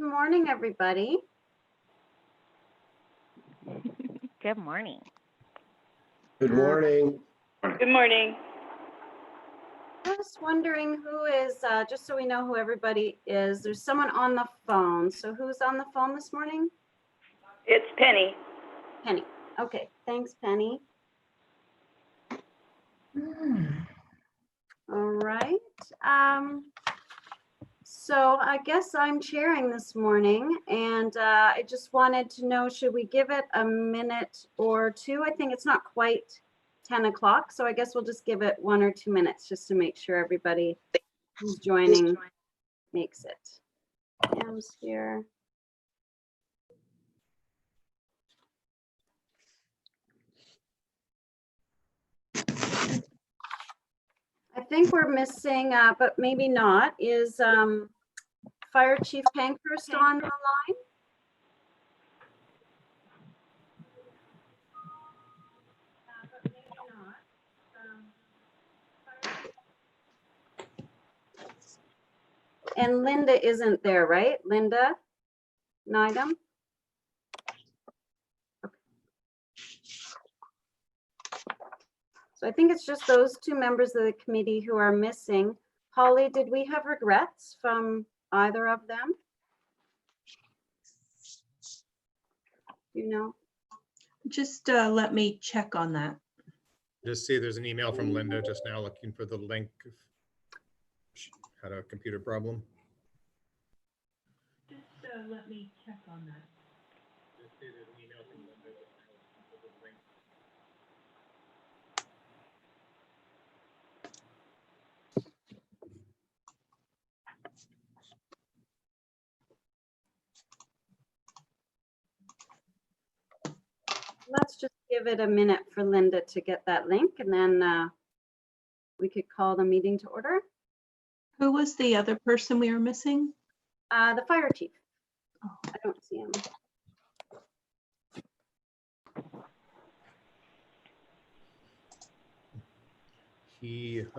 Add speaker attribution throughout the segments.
Speaker 1: morning, everybody.
Speaker 2: Good morning.
Speaker 3: Good morning.
Speaker 4: Good morning.
Speaker 1: Just wondering who is, just so we know who everybody is, there's someone on the phone. So who's on the phone this morning?
Speaker 4: It's Penny.
Speaker 1: Penny. Okay, thanks, Penny. All right. So I guess I'm chairing this morning, and I just wanted to know, should we give it a minute or two? I think it's not quite 10 o'clock, so I guess we'll just give it 1 or 2 minutes just to make sure everybody who's joining makes it. Pam's here. I think we're missing, but maybe not, is Fire Chief Pankhurst on the line? But maybe not. And Linda isn't there, right? Linda Nydam? Okay. So I think it's just those two members of the committee who are missing. Holly, did we have regrets from either of them? You know?
Speaker 5: Just let me check on that.
Speaker 6: Just see there's an email from Linda just now looking for the link. She had a computer problem.
Speaker 5: Just let me check on that.
Speaker 6: Just see there's an email from Linda just now looking for the link.
Speaker 1: Let's just give it a minute for Linda to get that link, and then we could call the meeting to order.
Speaker 5: Who was the other person we were missing?
Speaker 1: The fire chief.
Speaker 5: Oh.
Speaker 1: I don't see him.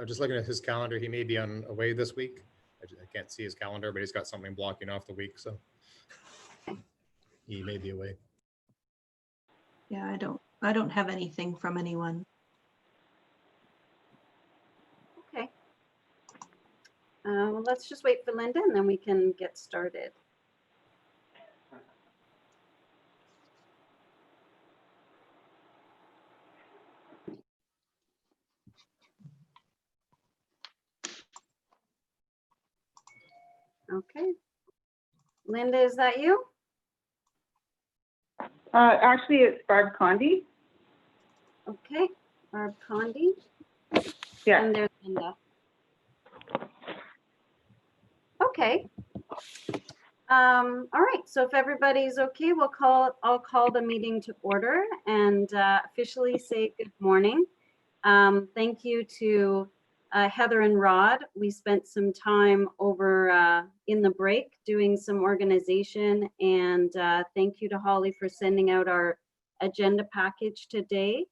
Speaker 6: Just looking at his calendar, he may be away this week. I can't see his calendar, but he's got something blocking off the week, so he may be away.
Speaker 5: Yeah, I don't have anything from anyone.
Speaker 1: Okay. Well, let's just wait for Linda and then we can get started. Okay. Linda, is that you?
Speaker 4: Actually, it's Barb Condi.
Speaker 1: Okay. Barb Condi.
Speaker 4: Yeah.
Speaker 1: And there's Linda. Okay. All right. So if everybody's okay, I'll call the meeting to order and officially say good morning. Thank you to Heather and Rod. We spent some time over in the break doing some organization, and thank you to Holly for sending out our agenda package today.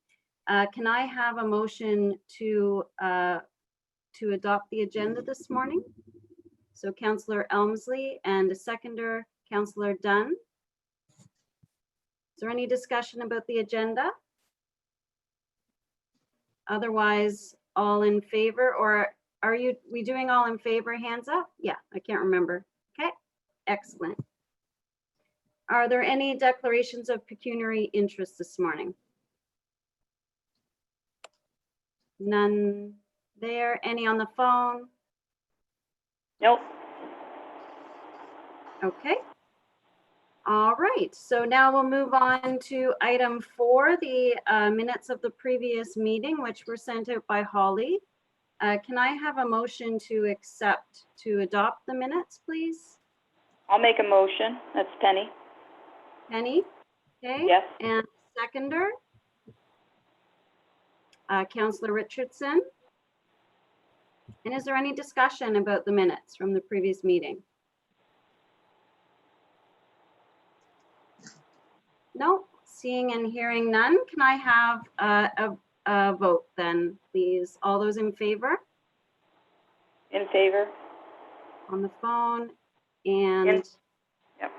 Speaker 1: Can I have a motion to adopt the agenda this morning? So Councillor Elmsley and a seconder, Councillor Dunn. Is there any discussion about the agenda? Otherwise, all in favor, or are we doing all in favor? Hands up? Yeah, I can't remember. Okay, excellent. Are there any declarations of pecuniary interest this morning? None there. Any on the phone?
Speaker 4: Nope.
Speaker 1: Okay. All right, so now we'll move on to item 4, the minutes of the previous meeting, which were sent out by Holly. Can I have a motion to adopt the minutes, please?
Speaker 4: I'll make a motion. That's Penny.
Speaker 1: Penny? Okay.
Speaker 4: Yes.
Speaker 1: And seconder? Councillor Richardson? And is there any discussion about the minutes from the previous meeting? No, seeing and hearing none. Can I have a vote then, please? All those in favor?
Speaker 4: In favor.
Speaker 1: On the phone and
Speaker 4: Yep.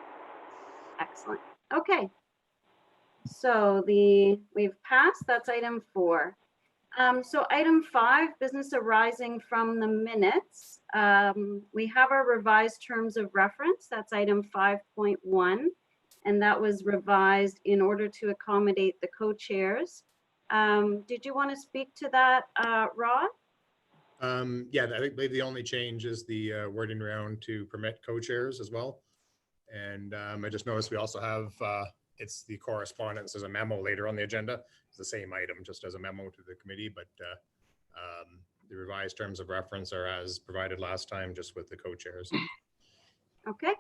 Speaker 1: Excellent. Okay. So we've passed, that's item 4. So item 5, business arising from the minutes. We have our revised terms of reference. That's item 5.1. And that was revised in order to accommodate the co-chairs. Did you want to speak to that, Rod?
Speaker 6: Yeah, I believe the only change is the wording around to permit co-chairs as well. And I just noticed we also have, it's the correspondence as a memo later on the agenda. It's the same item, just as a memo to the committee, but the revised terms of reference are as provided last time, just with the co-chairs.
Speaker 1: Okay.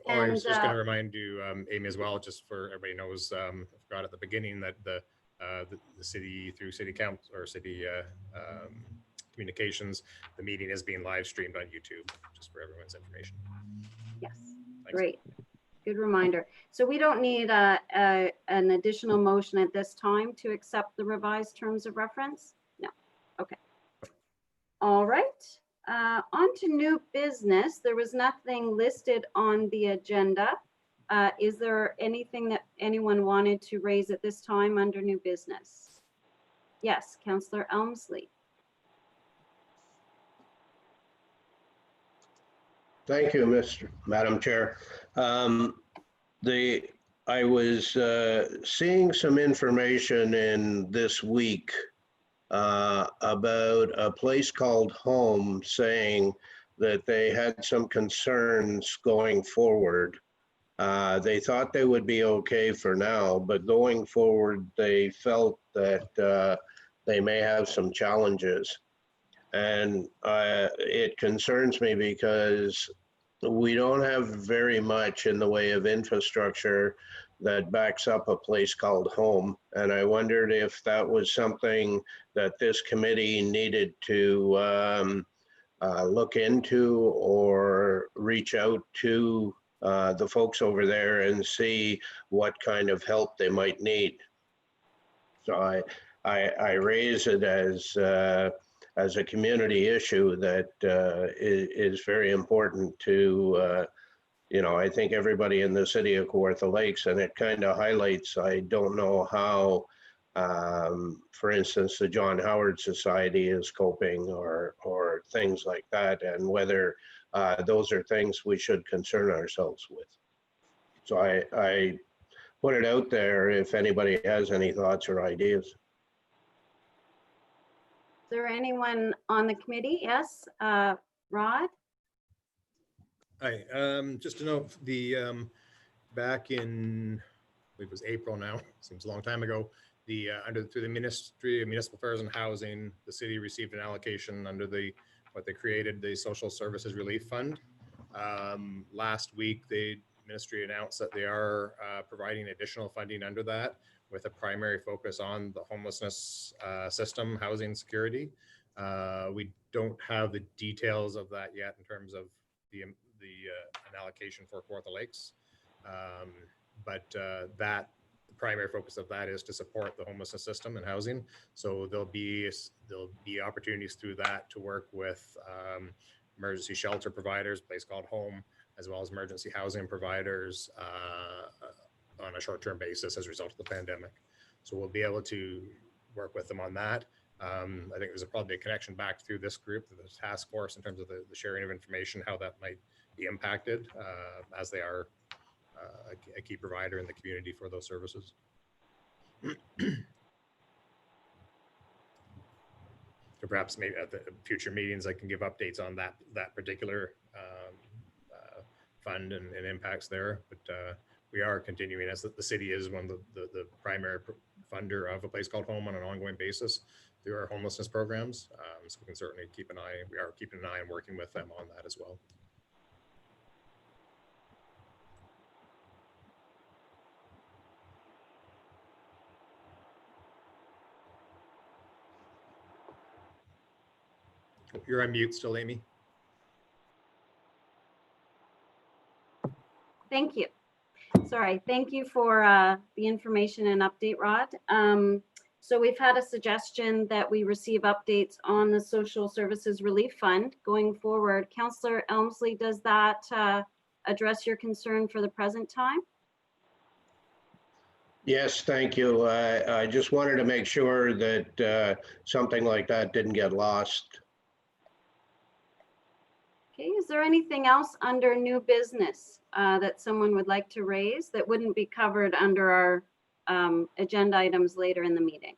Speaker 6: I was just going to remind you, Amy, as well, just for everybody knows, I forgot at the beginning that the city, through city council or city communications, the meeting is being live streamed on YouTube, just for everyone's information.
Speaker 1: Yes.
Speaker 6: Thanks.
Speaker 1: Great. Good reminder. So we don't need an additional motion at this time to accept the revised terms of reference? No. Okay. All right. On to new business. There was nothing listed on the agenda. Is there anything that anyone wanted to raise at this time under new business? Yes, Councillor Elmsley.
Speaker 3: Thank you, Madam Chair. I was seeing some information in this week about a place called Home, saying that they had some concerns going forward. They thought they would be okay for now, but going forward, they felt that they may have some challenges. And it concerns me because we don't have very much in the way of infrastructure that backs up a place called Home. And I wondered if that was something that this committee needed to look into or reach out to the folks over there and see what kind of help they might need. So I raise it as a community issue that is very important to, I think everybody in the city of Kawartha Lakes, and it kind of highlights, I don't know how, for instance, the John Howard Society is coping or things like that, and whether those are things we should concern ourselves with. So I put it out there if anybody has any thoughts or ideas.
Speaker 1: Is there anyone on the committee? Yes, Rod?
Speaker 6: Hi, just to note, the back in, I believe it was April now, seems a long time ago, the through the Ministry of Municipal Affairs and Housing, the city received an allocation under what they created, the Social Services Relief Fund. Last week, the ministry announced that they are providing additional funding under that, with a primary focus on the homelessness system, housing security. We don't have the details of that yet in terms of an allocation for Kawartha Lakes, but the primary focus of that is to support the homelessness system and housing. So there'll be opportunities through that to work with emergency shelter providers, a place called Home, as well as emergency housing providers on a short-term basis as a result of the pandemic. So we'll be able to work with them on that. I think there's probably a connection back through this group, the task force, in terms of the sharing of information, how that might be impacted as they are a key provider in the community for those services. So perhaps maybe at the future meetings, I can give updates on that particular fund and impacts there. But we are continuing, as the city is one of the primary funder of a place called Home on an ongoing basis through our homelessness programs. So we can certainly keep an eye. We are keeping an eye and working with them on that as well. You're on mute still, Amy.
Speaker 1: Thank you. Sorry, thank you for the information and update, Rod. So we've had a suggestion that we receive updates on the Social Services Relief Fund going forward. Councillor Elmsley, does that address your concern for the present time?
Speaker 3: Yes, thank you. I just wanted to make sure that something like that didn't get lost.
Speaker 1: Okay, is there anything else under new business that someone would like to raise that wouldn't be covered under our agenda items later in the meeting?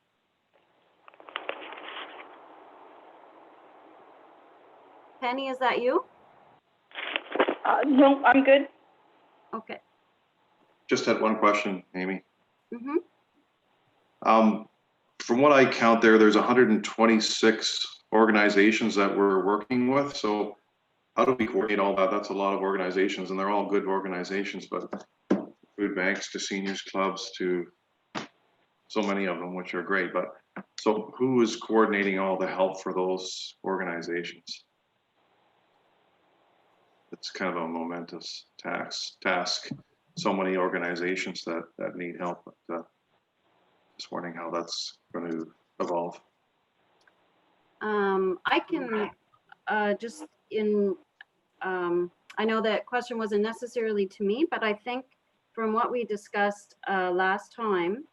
Speaker 1: Penny, is that you?
Speaker 4: No, I'm good.
Speaker 1: Okay.
Speaker 7: Just had one question, Amy.
Speaker 1: Mm-hmm.
Speaker 7: From what I count there's 126 organizations that we're working with. So how do we coordinate all that? That's a lot of organizations, and they're all good organizations, but food banks to seniors clubs to so many of them, which are great. But so who is coordinating all the help for those organizations? It's kind of a momentous task. So many organizations that need help. But, just wondering how that's going to evolve.
Speaker 1: I can just in, I know that question wasn't necessarily to me, but I think from what we discussed last time,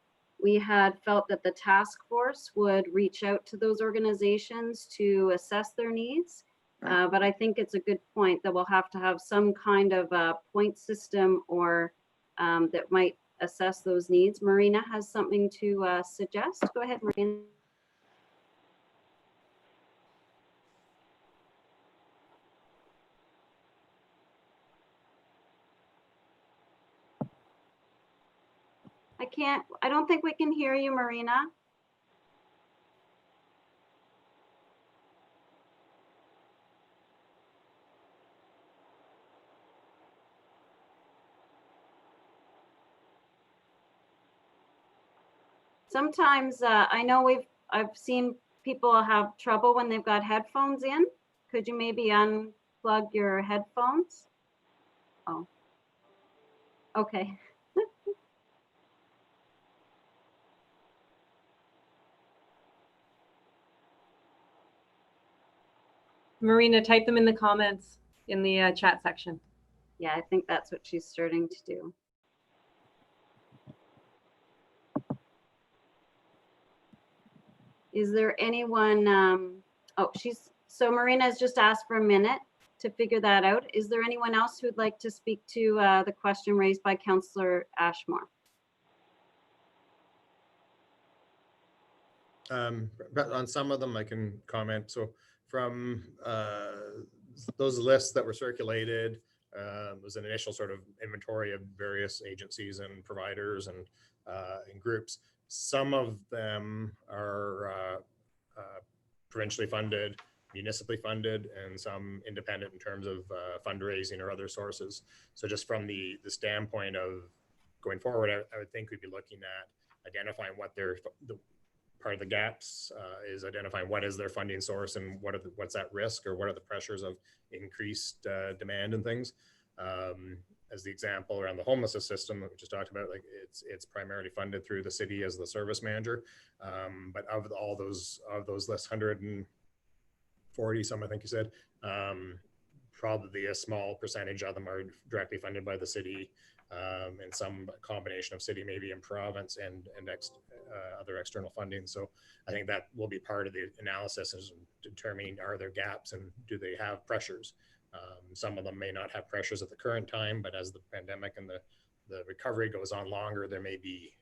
Speaker 1: we had felt that the task force would reach out to those organizations to assess their needs. But I think it's a good point that we'll have to have some kind of a point system or that might assess those needs. Marina has something to suggest. Go ahead, Marina. I don't think we can hear you, Marina. Sometimes I know I've seen people have trouble when they've got headphones in. Could you maybe unplug your headphones? Oh, okay.
Speaker 8: Marina, type them in the comments in the chat section.
Speaker 1: Yeah, I think that's what she's starting to do. Is there anyone, so Marina's just asked for a minute to figure that out. Is there anyone else who'd like to speak to the question raised by Councillor Ashmore?
Speaker 6: But on some of them I can comment. So from those lists that were circulated, was an initial sort of inventory of various agencies and providers and groups. Some of them are provincially funded, municipally funded, and some independent in terms of fundraising or other sources. So just from the standpoint of going forward, I would think we'd be looking at identifying what part of the gaps is identifying what is their funding source and what's at risk or what are the pressures of increased demand and things. As the example around the homelessness system that we just talked about, like it's primarily funded through the city as the service manager. But of all those lists, 140 some, I think you said, probably a small percentage of them are directly funded by the city, and some combination of city, maybe in province and other external funding. So I think that will be part of the analysis, is determining are there gaps and do they have pressures. Some of them may not have pressures at the current time, but as the pandemic and the recovery goes on longer, there may be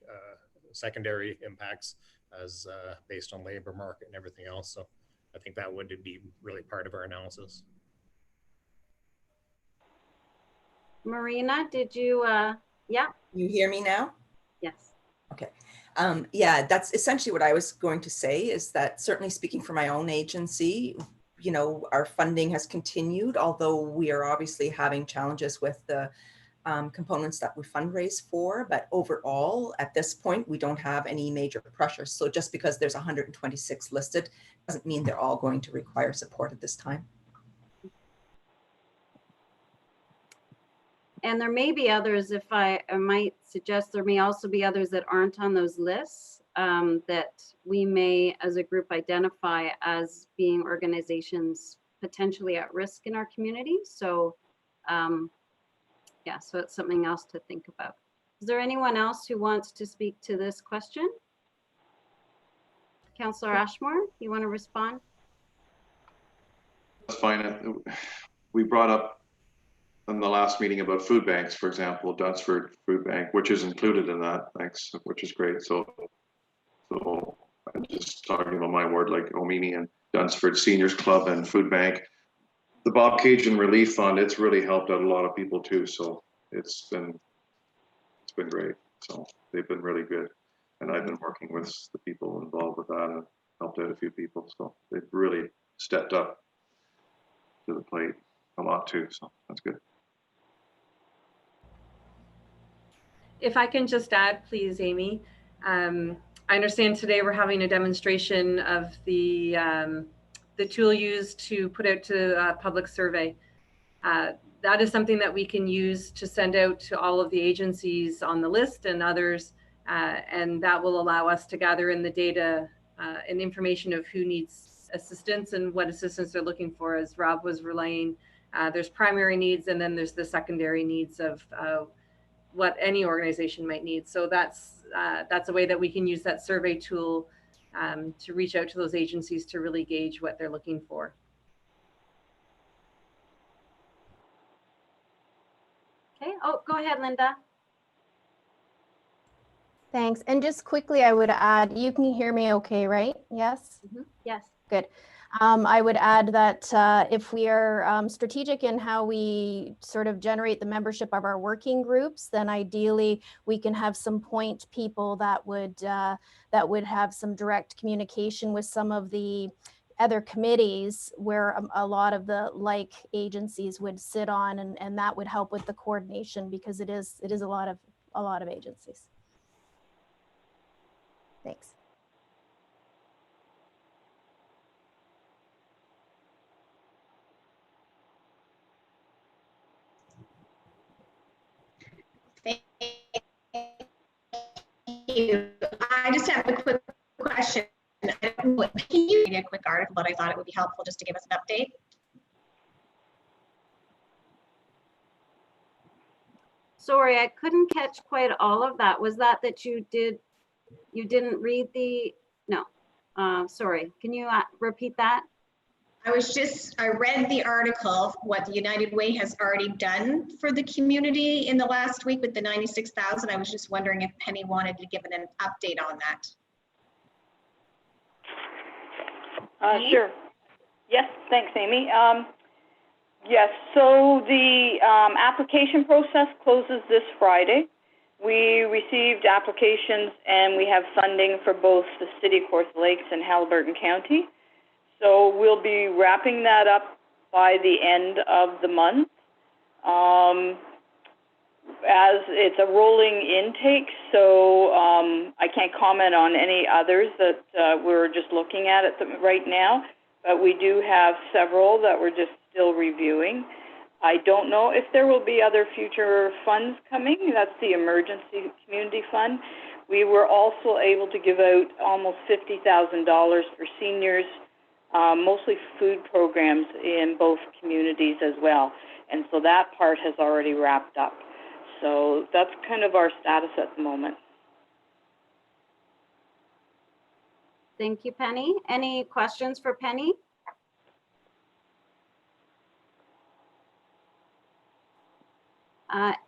Speaker 6: secondary impacts as based on labor market and everything else. So I think that would be really part of our analysis.
Speaker 1: Marina, did you, yeah?
Speaker 9: You hear me now?
Speaker 1: Yes.
Speaker 9: Okay. Yeah, that's essentially what I was going to say, is that certainly speaking for my own agency, you know, our funding has continued, although we are obviously having challenges with the components that we fundraise for. But overall, at this point, we don't have any major pressures. So just because there's 126 listed doesn't mean they're all going to require support at this time.
Speaker 1: And there may be others, if I might suggest, there may also be others that aren't on those lists that we may, as a group, identify as being organizations potentially at risk in our community. So yeah, so it's something else to think about. Is there anyone else who wants to speak to this question? Councillor Ashmore, you want to respond?
Speaker 7: That's fine. We brought up in the last meeting about food banks, for example, Dunsford Food Bank, which is included in that, thanks, which is great. So I'm just talking about my ward, like Omini and Dunsford Seniors Club and Food Bank. The Bob Cajun Relief Fund, it's really helped out a lot of people too. So it's been great. So they've been really good. And I've been working with the people involved with that and helped out a few people. So they've really stepped up to the plate a lot too. So that's good.
Speaker 8: If I can just add, please, Amy. I understand today we're having a demonstration of the tool used to put out to public survey. That is something that we can use to send out to all of the agencies on the list and others, and that will allow us to gather in the data and information of who needs assistance and what assistance they're looking for. As Rob was relaying, there's primary needs and then there's the secondary needs of what any organization might need. So that's a way that we can use that survey tool to reach out to those agencies to really gauge what they're looking for.
Speaker 1: Okay, oh, go ahead, Linda.
Speaker 10: Thanks. And just quickly, I would add, you can hear me okay, right? Yes?
Speaker 1: Yes.
Speaker 10: Good. I would add that if we are strategic in how we sort of generate the membership of our working groups, then ideally we can have some point people that would have some direct communication with some of the other committees where a lot of the like agencies would sit on, and that would help with the coordination because it is a lot of agencies. Thanks.
Speaker 11: Thank you. I just have a quick question. Can you read a quick article, but I thought it would be helpful just to give us an update?
Speaker 1: Sorry, I couldn't catch quite all of that. Was that you didn't read the, no, sorry. Can you repeat that?
Speaker 11: I read the article, what the United Way has already done for the community in the last week with the 96,000. I was just wondering if Penny wanted to give an update on that.
Speaker 4: Sure. Yes, thanks, Amy. Yes, so the application process closes this Friday. We received applications and we have funding for both the City of Kawartha Lakes and Haliburton County. So we'll be wrapping that up by the end of the month. As it's a rolling intake, so I can't comment on any others that we're just looking at right now, but we do have several that we're just still reviewing. I don't know if there will be other future funds coming. That's the Emergency Community Fund. We were also able to give out almost $50,000 for seniors, mostly food programs in both communities as well. And so that part has already wrapped up. So that's kind of our status at the moment.
Speaker 1: Thank you, Penny. Any questions for Penny?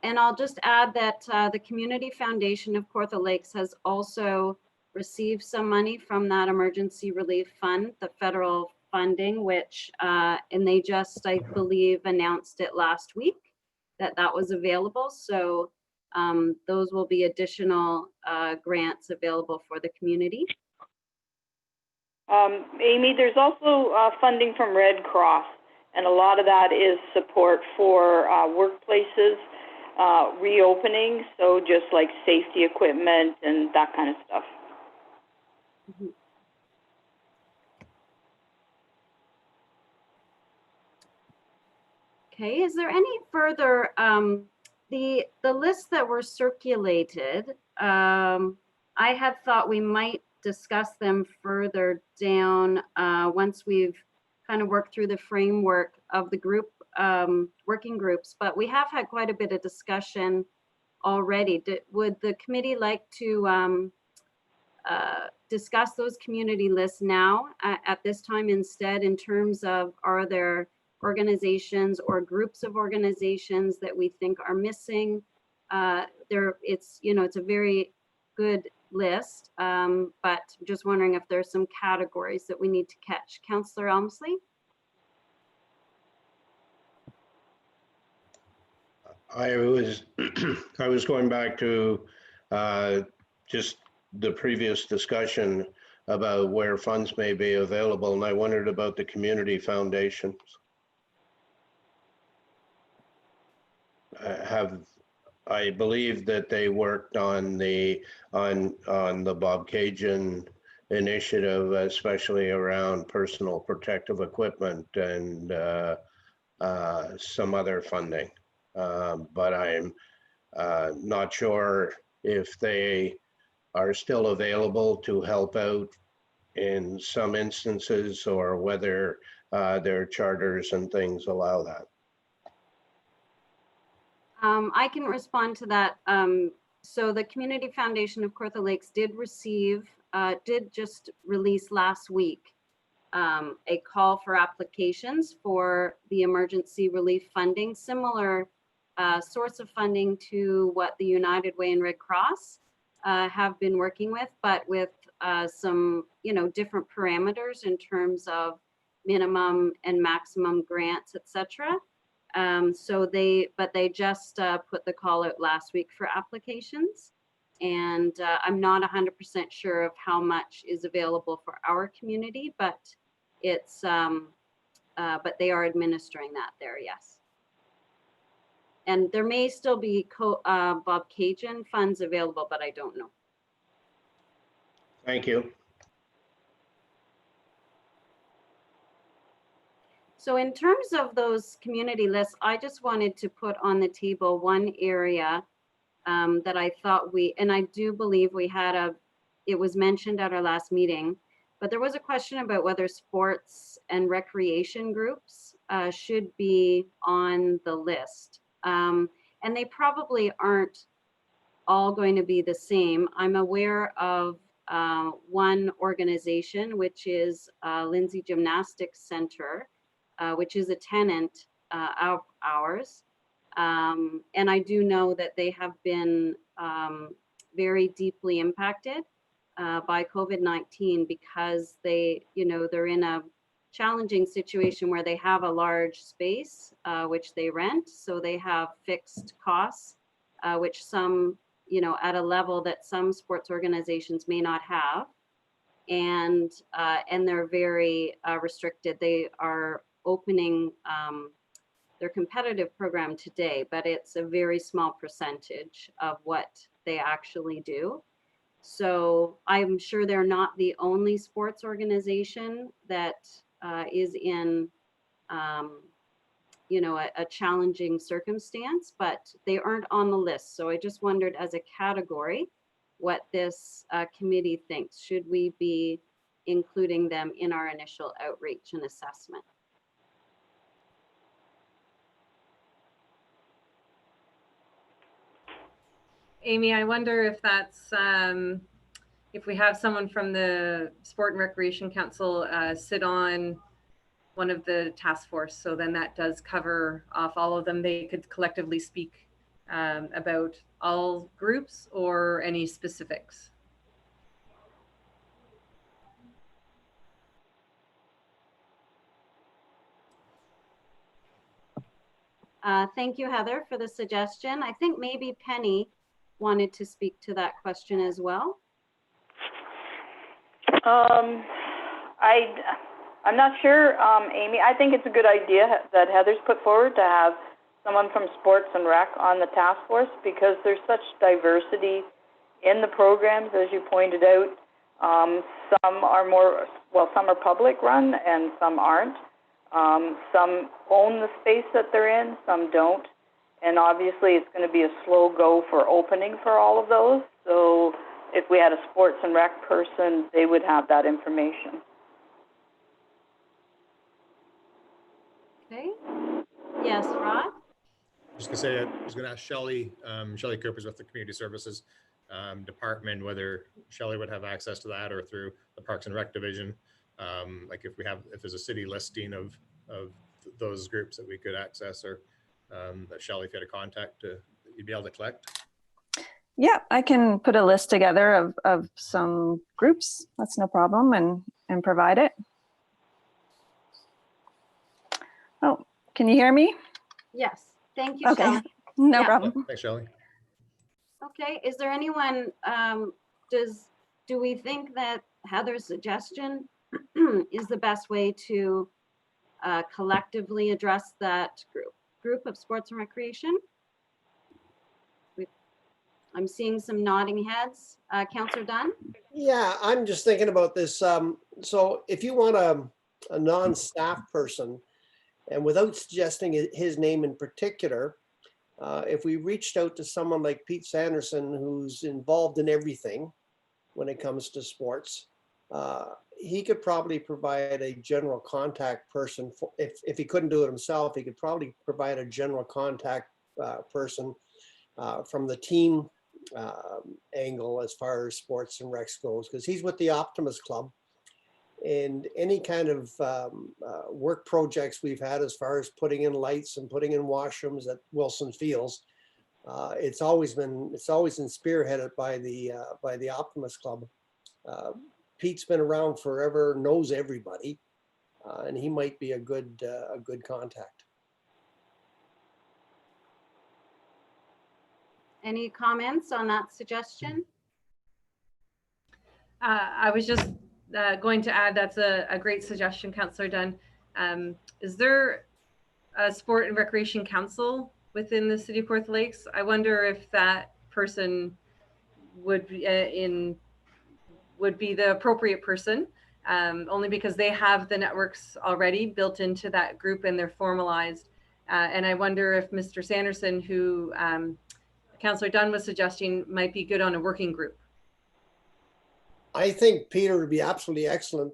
Speaker 1: And I'll just add that the Community Foundation of Kawartha Lakes has also received some money from that Emergency Relief Fund, the federal funding, which, and they just, I believe, announced it last week that was available. So those will be additional grants available for the community.
Speaker 4: Amy, there's also funding from Red Cross, and a lot of that is support for workplaces reopening, so just like safety equipment and that kind of stuff.
Speaker 1: Mm-hmm. Okay, is there any further, the lists that were circulated, I had thought we might discuss them further down once we've kind of worked through the framework of the group, working groups, but we have had quite a bit of discussion already. Would the committee like to discuss those community lists now at this time instead, in terms of, are there organizations or groups of organizations that we think are missing? It's, you know, it's a very good list, but just wondering if there's some categories that we need to catch. Councillor Elmsley?
Speaker 3: I was I was going back to just the previous discussion about where funds may be available, and I wondered about the community foundations. I believe that they worked on the Bob Cajun initiative, especially around personal protective equipment and some other funding. But I'm not sure if they are still available to help out in some instances, or whether their charters and things allow that.
Speaker 1: I can respond to that. So the Community Foundation of Kawartha Lakes did just release last week a call for applications for the emergency relief funding, similar source of funding to what the United Way and Red Cross have been working with, but with some, you know, different parameters in terms of minimum and maximum grants, etc. So they just put the call out last week for applications, and I'm not 100% sure of how much is available for our community, but it's but they are administering that there, yes. And there may still be Bob Cajun funds available, but I don't know.
Speaker 3: Thank you.
Speaker 1: So in terms of those community lists, I just wanted to put on the table one area that I thought and I do believe we had it was mentioned at our last meeting, but there was a question about whether sports and recreation groups should be on the list. And they probably aren't all going to be the same. I'm aware of one organization, which is Lindsay Gymnastics Center, which is a tenant of ours. And I do know that they have been very deeply impacted by COVID-19, because they, you know, they're in a challenging situation where they have a large space, which they rent. So they have fixed costs, which some, you know, at a level that some sports organizations may not have. And they're very restricted. They are opening their competitive program today, but it's a very small percentage of what they actually do. So I'm sure they're not the only sports organization that is in, you know, a challenging circumstance, but they aren't on the list. So I just wondered, as a category, what this committee thinks. Should we be including them in our initial outreach and assessment?
Speaker 8: Amy, I wonder if that's, if we have someone from the Sport and Recreation Council sit on one of the task force, so then that does cover off all of them. They could collectively speak about all groups or any specifics.
Speaker 1: Thank you, Heather, for the suggestion. I think maybe Penny wanted to speak to that question as well.
Speaker 4: I'm not sure, Amy. I think it's a good idea that Heather's put forward to have someone from Sports and Rec on the task force, because there's such diversity in the programs, as you pointed out. Some are more, well, some are public run and some aren't. Some own the space that they're in, some don't. And obviously it's going to be a slow go for opening for all of those. So if we had a Sports and Rec person, they would have that information.
Speaker 1: Okay. Yes, Rod?
Speaker 6: just gonna say, I was gonna ask Shelley, Shelley Cooper's with the Community Services Department, whether Shelley would have access to that or through the Parks and Rec Division. Like if there's a city listing of those groups that we could access, or that Shelley, if you had a contact you'd be able to collect.
Speaker 12: Yeah, I can put a list together of some groups. That's no problem, and provide it. Oh, can you hear me?
Speaker 1: Yes, thank you,
Speaker 12: Okay,
Speaker 1: Shelley.
Speaker 12: no
Speaker 1: Yeah.
Speaker 12: problem.
Speaker 6: Thanks, Shelley.
Speaker 1: Okay, is there anyone, do we think that Heather's suggestion is the best way to collectively address that group of sports and recreation? I'm seeing some nodding heads. Councillor Dunn?
Speaker 13: Yeah, I'm just thinking about this. So if you want a non-staff person, and without suggesting his name in particular, if we reached out to someone like Pete Sanderson, who's involved in everything when it comes to sports, he could probably provide a general contact person. If he couldn't do it himself, he could probably provide a general contact person from the team angle as far as sports and recs goes, because he's with the Optimus Club, and any kind of work projects we've had as far as putting in lights and putting in washrooms at Wilson Fields, it's always been spearheaded by the Optimus Club. Pete's been around forever, knows everybody, and he might be a good contact.
Speaker 1: Any comments on that suggestion?
Speaker 8: I was just going to add, that's a great suggestion, Councillor Dunn. Is there a sport and recreation council within the City of Kawartha Lakes? I wonder if that person would be the appropriate person, only because they have the networks already built into that group and they're formalized. And I wonder if Mr. Sanderson, who Councillor Dunn was suggesting, might be good on a working group.
Speaker 13: I think Peter would be absolutely excellent,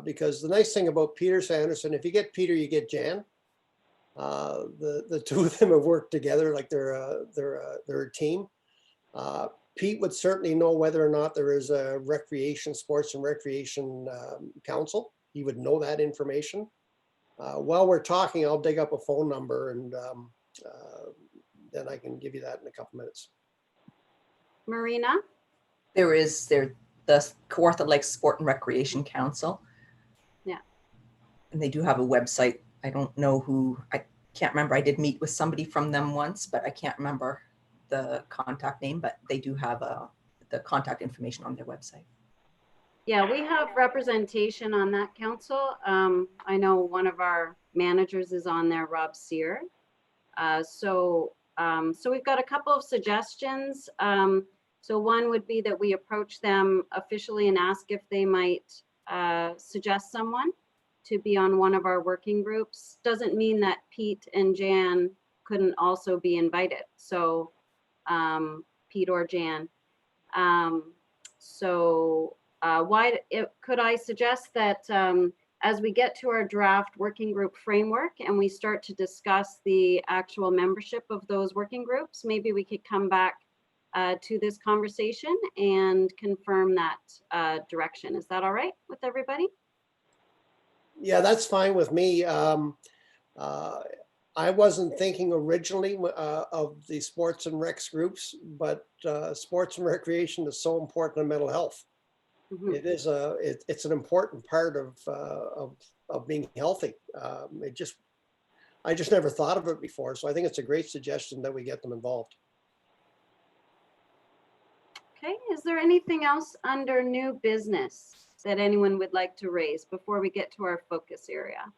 Speaker 13: because the nice thing about Peter Sanderson, if you get Peter, you get Jan. The two of them have worked together like they're a team. Pete would certainly know whether or not there is a sports and recreation council. He would know that information. While we're talking, I'll dig up a phone number, and then I can give you that in a couple minutes.
Speaker 1: Marina?
Speaker 9: There's the Kawartha Lakes Sport and Recreation Council.
Speaker 1: Yeah.
Speaker 9: And they do have a website. I don't know who, I can't remember. I did meet with somebody from them once, but I can't remember the contact name, but they do have the contact information on their website.
Speaker 1: Yeah, we have representation on that council. I know one of our managers is on there, Rob Sear. So we've got a couple of suggestions. So one would be that we approach them officially and ask if they might suggest someone to be on one of our working groups. Doesn't mean that Pete and Jan couldn't also be invited. So Pete or Jan. Could I suggest that as we get to our draft working group framework and we start to discuss the actual membership of those working groups, maybe we could come back to this conversation and confirm that direction. Is that all right with everybody?
Speaker 13: Yeah, that's fine with me. I wasn't thinking originally of the sports and recs groups, but sports and recreation is so important in mental health. Mm-hmm. It's an important part of being healthy. I just never thought of it before, so I think it's a great suggestion that we get them involved.
Speaker 1: Okay, is there anything else under new business that anyone would like to raise before we get to our focus area?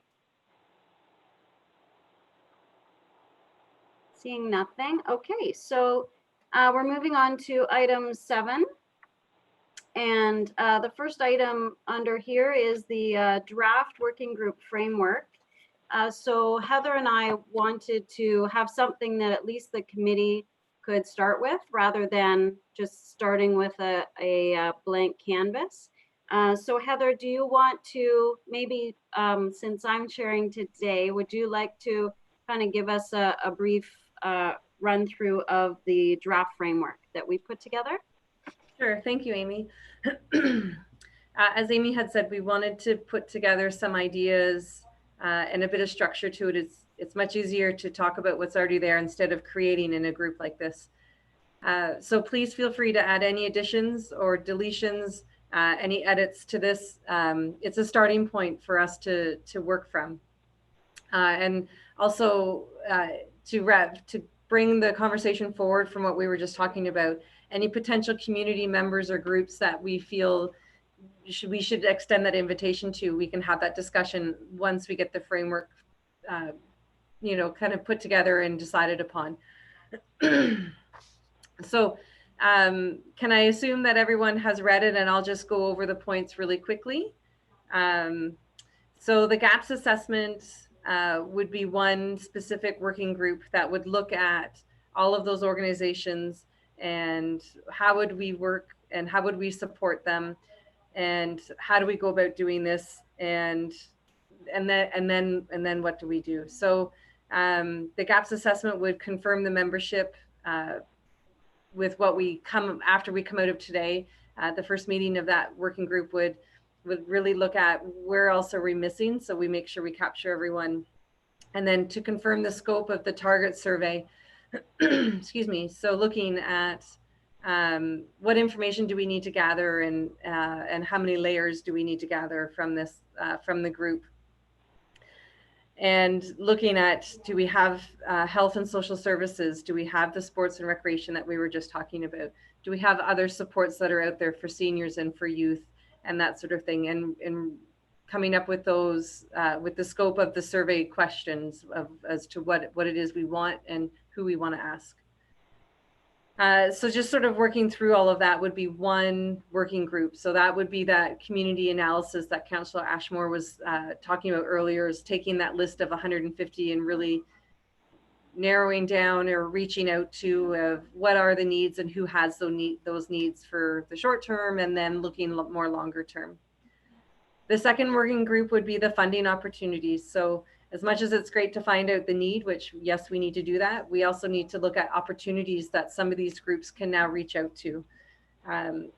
Speaker 1: Seeing nothing. Okay, so we're moving on to item 7. And the first item under here is the draft working group framework. So Heather and I wanted to have something that at least the committee could start with, rather than just starting with a blank canvas. So Heather, do you want to maybe, since I'm sharing today, would you like to kind of give us a brief run through of the draft framework that we put together?
Speaker 8: Sure, thank you, Amy. As Amy had said, we wanted to put together some ideas and a bit of structure to it. It's much easier to talk about what's already there instead of creating in a group like this. So please feel free to add any additions or deletions, any edits to this. It's a starting point for us to work from. And also to bring the conversation forward from what we were just talking about, any potential community members or groups that we feel we should extend that invitation to, we can have that discussion once we get the framework, you know, kind of put together and decided upon. So can I assume that everyone has read it, and I'll just go over the points really quickly. So the gaps assessment would be one specific working group that would look at all of those organizations and how would we work and how would we support them and how do we go about doing this and then what do we do? So the gaps assessment would confirm the membership with what we come after we come out of today. The first meeting of that working group would really look at where else are we missing, so we make sure we capture everyone. And then to confirm the scope of the target survey, excuse me, so looking at what information do we need to gather and how many layers do we need to gather from this, from the group. And looking at, do we have health and social services? Do we have the sports and recreation that we were just talking about? Do we have other supports that are out there for seniors and for youth and that sort of thing? And coming up with those, with the scope of the survey questions as to what it is we want and who we want to ask. So just sort of working through all of that would be one working group. So that would be that community analysis that Councillor Ashmore was talking about earlier, is taking that list of 150 and really narrowing down or reaching out to what are the needs and who has those needs for the short term, and then looking more longer term. The second working group would be the funding opportunities. So as much as it's great to find out the need, which yes, we need to do that, we also need to look at opportunities that some of these groups can now reach out to.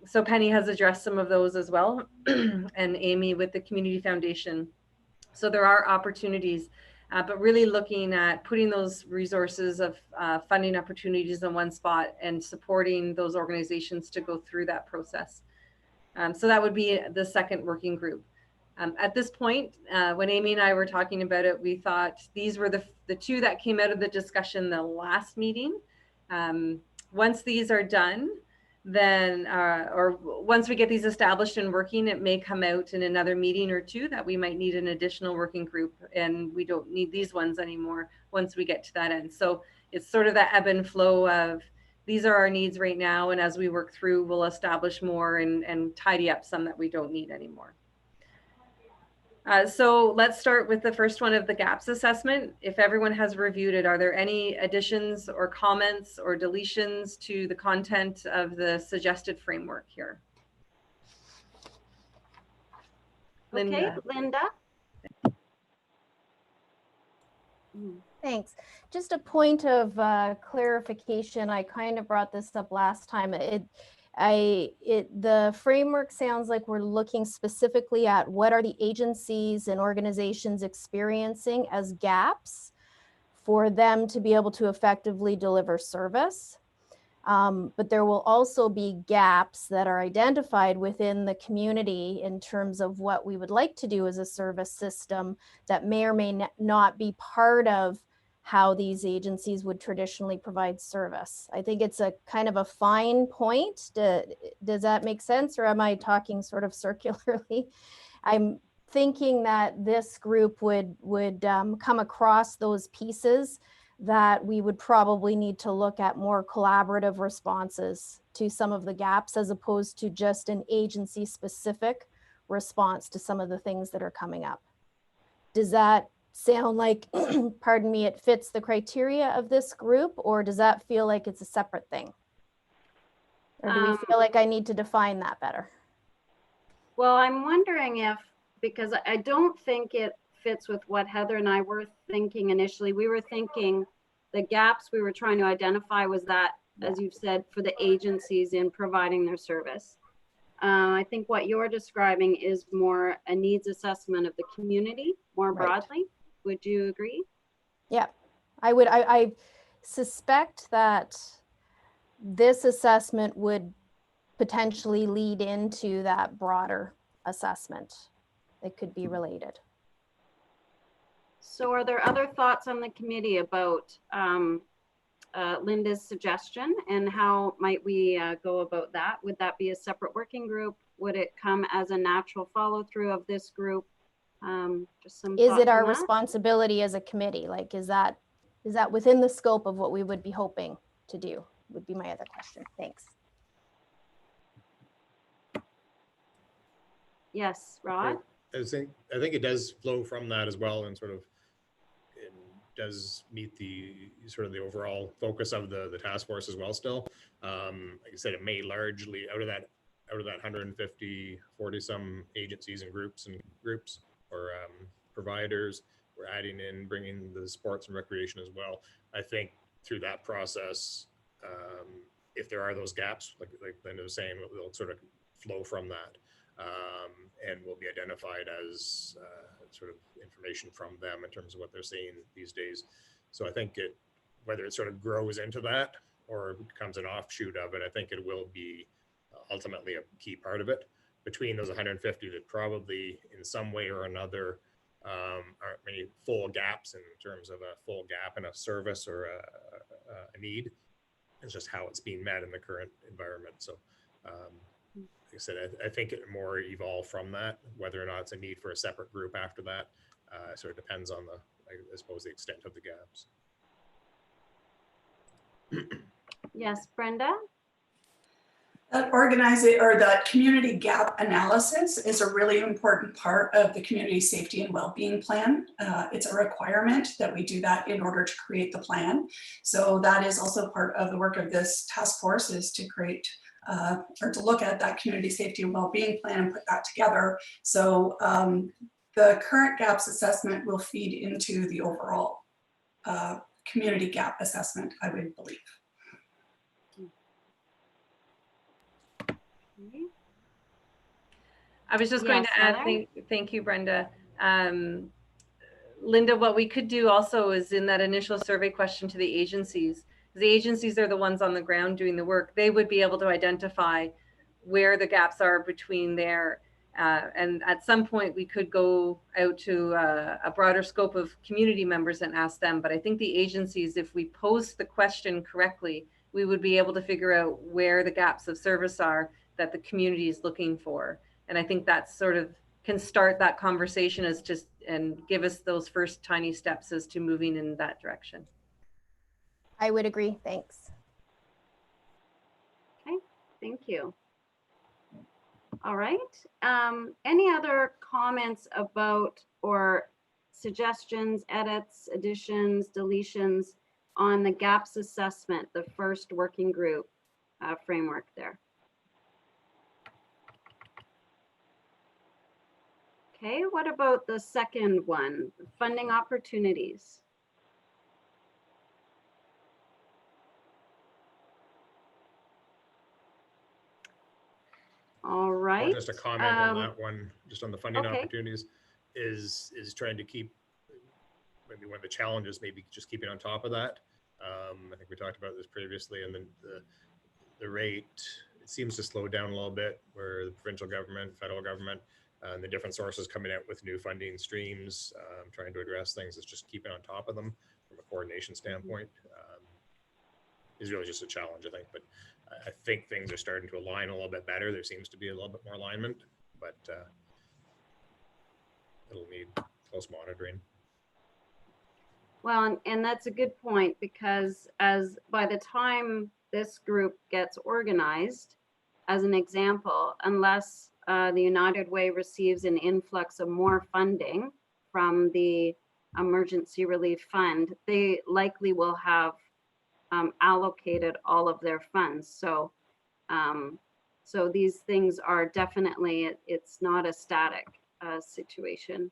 Speaker 8: So Penny has addressed some of those as well, and Amy with the Community Foundation. So there are opportunities, but really looking at putting those resources of funding opportunities in one spot and supporting those organizations to go through that process. So that would be the second working group. At this point, when Amy and I were talking about it, we thought these were the two that came out of the discussion the last meeting. Once these are done, then, or once we get these established and working, it may come out in another meeting or two that we might need an additional working group, and we don't need these ones anymore once we get to that end. So it's sort of that ebb and flow of, these are our needs right now, and as we work through, we'll establish more and tidy up some that we don't need anymore. So let's start with the first one of the gaps assessment. If everyone has reviewed it, are there any additions or comments or deletions to the content of the suggested framework here?
Speaker 1: Okay, Linda.
Speaker 10: Thanks. Just a point of clarification. I kind of brought this up last time. The framework sounds like we're looking specifically at what are the agencies and organizations experiencing as gaps for them to be able to effectively deliver service. But there will also be gaps that are identified within the community in terms of what we would like to do as a service system that may or may not be part of how these agencies would traditionally provide service. I think it's a kind of a fine point. Does that make sense, or am I talking sort of circularly? I'm thinking that this group would come across those pieces that we would probably need to look at more collaborative responses to some of the gaps as opposed to just an agency specific response to some of the things that are coming up. Does that sound like, pardon me, it fits the criteria of this group, or does that feel like it's a separate thing? Or do we feel like I need to define that better?
Speaker 1: Well, I'm wondering if, because I don't think it fits with what Heather and I were thinking initially. We were thinking the gaps we were trying to identify was that, as you've said, for the agencies in providing their service. I think what you're describing is more a needs assessment of the community more broadly. Would you agree?
Speaker 10: Yeah, I would. I suspect that this assessment would potentially lead into that broader assessment. It could be related.
Speaker 1: So are there other thoughts on the committee about Linda's suggestion, and how might we go about that? Would that be a separate working group? Would it come as a natural follow through of this group? Just some
Speaker 10: Is
Speaker 1: thoughts
Speaker 10: it our
Speaker 1: on that?
Speaker 10: responsibility as a committee? Like, is that within the scope of what we would be hoping to do? Would be my other question. Thanks.
Speaker 1: Yes, Rod?
Speaker 6: I think it does flow from that as well, and sort of it does meet the sort of the overall focus of the task force as well still. Like I said, it may largely out of that 150, 40 some agencies and groups or providers, we're adding in, bringing the sports and recreation as well. I think through that process, if there are those gaps, like Linda was saying, they'll sort of flow from that. And will be identified as sort of information from them in terms of what they're seeing these days. So I think whether it sort of grows into that or becomes an offshoot of it, I think it will be ultimately a key part of it. Between those 150 that probably in some way or another aren't many full gaps in terms of a full gap in a service or a need. It's just how it's being met in the current environment. So like I said, I think it more evolved from that. Whether or not it's a need for a separate group after that sort of depends on I suppose, the extent of the gaps.
Speaker 1: Yes, Brenda?
Speaker 14: That community gap analysis is a really important part of the community safety and well-being plan. It's a requirement that we do that in order to create the plan. So that is also part of the work of this task force, is to create or to look at that community safety and well-being plan and put that together. So the current gaps assessment will feed into the overall community gap assessment, I would believe.
Speaker 8: I was just going to add, thank you, Brenda. Linda, what we could do also is in that initial survey question to the agencies are the ones on the ground doing the work. They would be able to identify where the gaps are between there. And at some point we could go out to a broader scope of community members and ask them. But I think the agencies, if we pose the question correctly, we would be able to figure out where the gaps of service are that the community is looking for. And I think that sort of can start that conversation and give us those first tiny steps as to moving in that direction.
Speaker 10: I would agree. Thanks.
Speaker 1: Okay, thank you. All right. Any other comments about or suggestions, edits, additions, deletions on the gaps assessment, the first working group framework there? Okay, what about the second one, funding opportunities? All right.
Speaker 6: Just a comment on that one, just on the funding opportunities, is trying to keep, maybe one of the challenges, maybe just keeping on top of that. I think we talked about this previously, and then the rate, it seems to slow down a little bit, where the provincial government, federal government, and the different sources coming out with new funding streams, trying to address things, is just keeping on top of them from a coordination standpoint. Is really just a challenge, I think. But I think things are starting to align a little bit better. There seems to be a little bit more alignment, but it'll need close monitoring.
Speaker 1: Well, and that's a good point, because as by the time this group gets organized, as an example, unless the United Way receives an influx of more funding from the Emergency Relief Fund, they likely will have allocated all of their funds. So, so these things are definitely, it's not a static situation.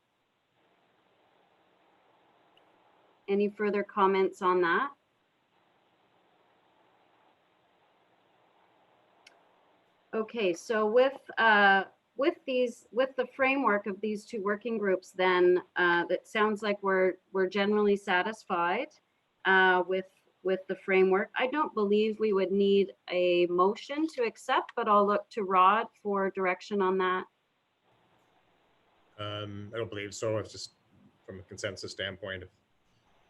Speaker 1: Any further comments on that? Okay, so with the framework of these two working groups, then that sounds like we're generally satisfied with the framework. I don't believe we would need a motion to accept, but I'll look to Rod for direction on that.
Speaker 6: I don't believe so. It's just from a consensus standpoint, if